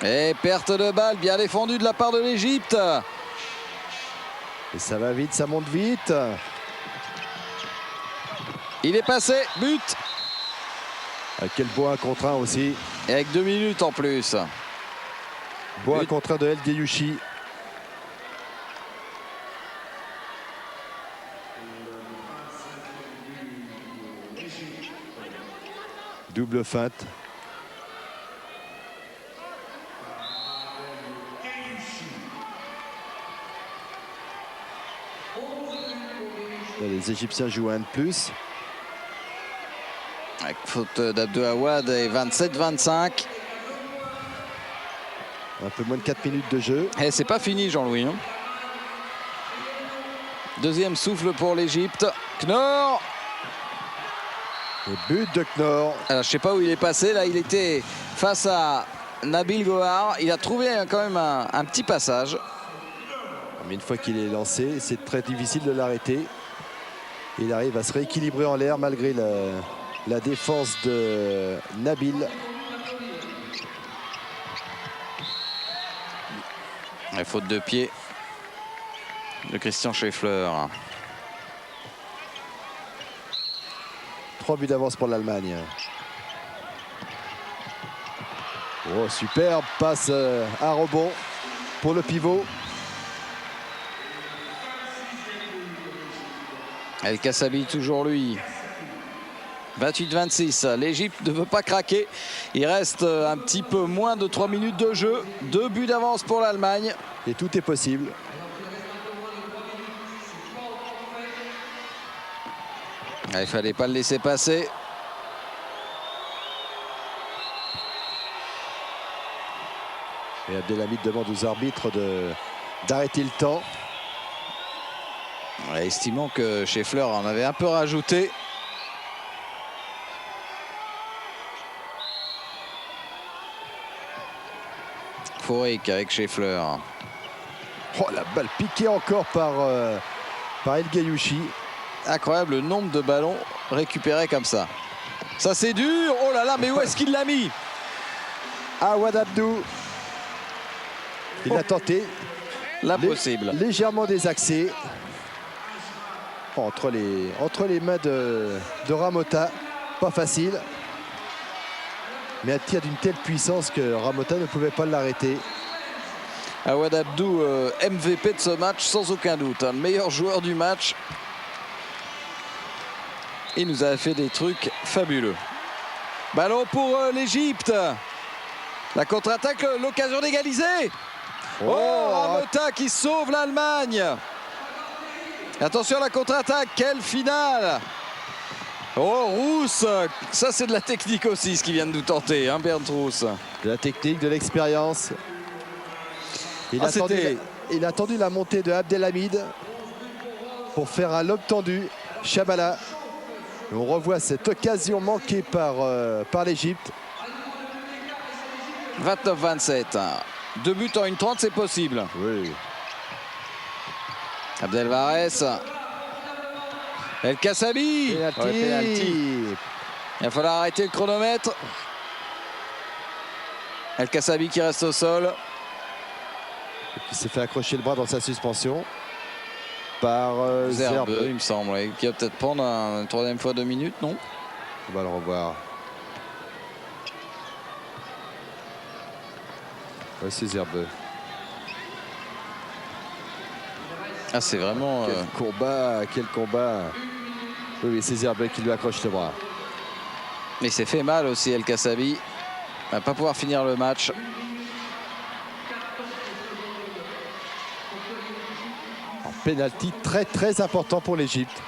Et perte de balle, bien défendue de la part de l'Égypte. Et ça va vite, ça monte vite. Il est passé, but. Ah, quel beau 1 contre 1 aussi. Et avec 2 minutes en plus. Beau 1 But. contre 1 de El Gueyouchi. Double feinte. Là, les Égyptiens jouent un de plus. Avec faute d'Abdou Awad et 27-25. Un peu moins de 4 minutes de jeu. Et c'est pas fini, Jean-Louis. Hein. Deuxième souffle pour l'Égypte. Knorr. Et but de Knorr. Alors, je sais pas où il est passé. Là, il était face à Nabil Gohar. Il a trouvé quand même un petit passage. Mais une fois qu'il est lancé, c'est très difficile de l'arrêter. Il arrive à se rééquilibrer en l'air malgré la défense de Nabil. La faute de pied de Christian Scheffler. 3 buts d'avance pour l'Allemagne. Oh, superbe passe à rebond pour le pivot. El Kassabi, toujours lui. 28-26. L'Égypte ne veut pas craquer. Il reste un petit peu moins de 3 minutes de jeu. 2 buts d'avance pour l'Allemagne. Et tout est possible. Il ne fallait pas le laisser passer. Et Abdelhamid demande aux arbitres d'arrêter le temps. Estimant que Scheffler en avait un peu rajouté. Fourik avec Scheffler. Oh, la balle piquée encore par El Gueyouchi. Incroyable le nombre de ballons récupérés comme ça. Ça c'est dur. Oh là là, mais où est-ce qu'il l'a mis? Awad Abdou. Il a tenté. L'impossible. Légèrement désaxé. Entre les mains de Ramota. Pas facile. Mais un tir d'une telle puissance que Ramota ne pouvait pas l'arrêter. Awad Abdou, MVP de ce match sans aucun doute. Le meilleur joueur du match. Il nous a fait des trucs fabuleux. Ballon pour l'Égypte. La contre-attaque, l'occasion d'égaliser. Oh, Ramota qui sauve l'Allemagne. Attention à la contre-attaque, quelle finale. Oh, Rousse, ça c'est de la technique aussi ce qui vient de nous tenter, hein, Bernd Rousse. De la technique, de l'expérience. Il a attendu la montée de Abdelhamid pour faire un lob tendu. Chabala. On revoit cette occasion manquée par l'Égypte. 29-27. 2 buts en 1:30, c'est possible. Oui. Abdelvarès. El Kassabi. Penalty. Il va falloir arrêter le chronomètre. El Kassabi qui reste au sol. Qui s'est fait accrocher le bras dans sa suspension par Zerbeux, Zerbeux. il me semble. Oui, qui va peut-être prendre une 3e fois 2 minutes, non? On va le revoir. Ouais, c'est Zerbeux. Ah, c'est vraiment... Quel combat, quel combat. Oui, c'est Zerbek qui lui accroche le bras. Mais c'est fait mal aussi, El Kassabi. Il va pas pouvoir finir le match. Penalty très important pour l'Égypte.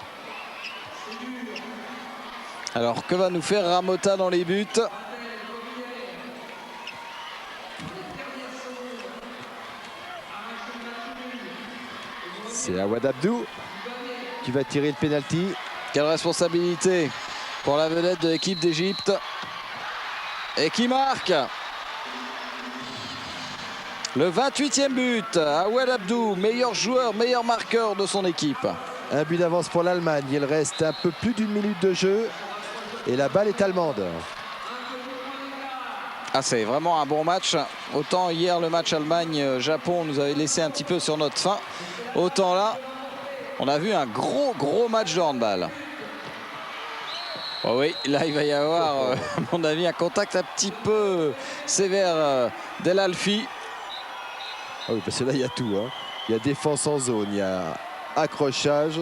Alors que va nous faire Ramota dans les buts? C'est Awad Abdou qui va tirer le penalty. Quelle responsabilité pour la vedette de l'équipe d'Égypte. Et qui marque le 28e but. Awad Abdou, meilleur joueur, meilleur marqueur de son équipe. Un but d'avance pour l'Allemagne. Il reste un peu plus d'une minute de jeu. Et la balle est allemande. Ah, c'est vraiment un bon match. Autant hier le match Allemagne-Japon nous avait laissé un petit peu sur notre faim. Autant là, on a vu un gros match de handball. Oh oui, là il va y avoir, à mon avis, un contact un petit peu sévère d'El Alfi. Ah oui, parce que là il y a tout. Hein. Il y a défense en zone, il y a accrochage.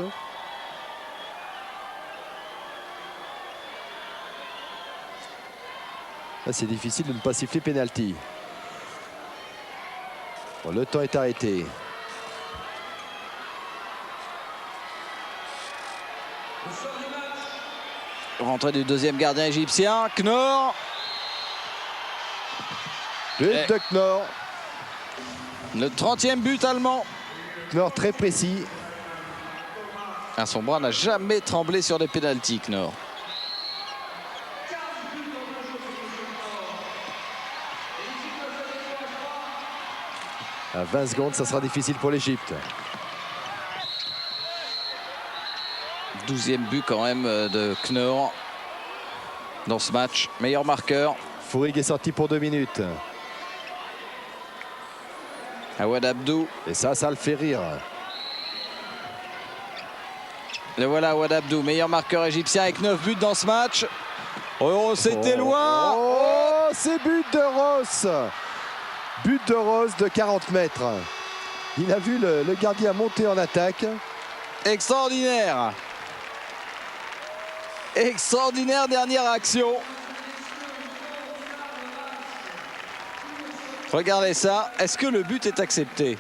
Là c'est difficile de ne pas siffler penalty. Bon, le temps est arrêté. Rentrée du deuxième gardien égyptien, Knorr. But de Knorr. Le 30e but allemand. Knorr très précis. Ah, son bras n'a jamais tremblé sur des pénaltys, Knorr. À 20 secondes, ça sera difficile pour l'Égypte. 12e but quand même de Knorr dans ce match. Meilleur marqueur. Fourig est sorti pour 2 minutes. Awad Abdou. Et ça le fait rire. Le voilà, Awad Abdou, meilleur marqueur égyptien avec 9 buts dans ce match. Oh, c'était loin. Oh, c'est but de Ross. But de Ross de 40 mètres. Il a vu le gardien monter en attaque. Extraordinaire. Extraordinaire dernière action. Regardez ça. Est-ce que le but est accepté?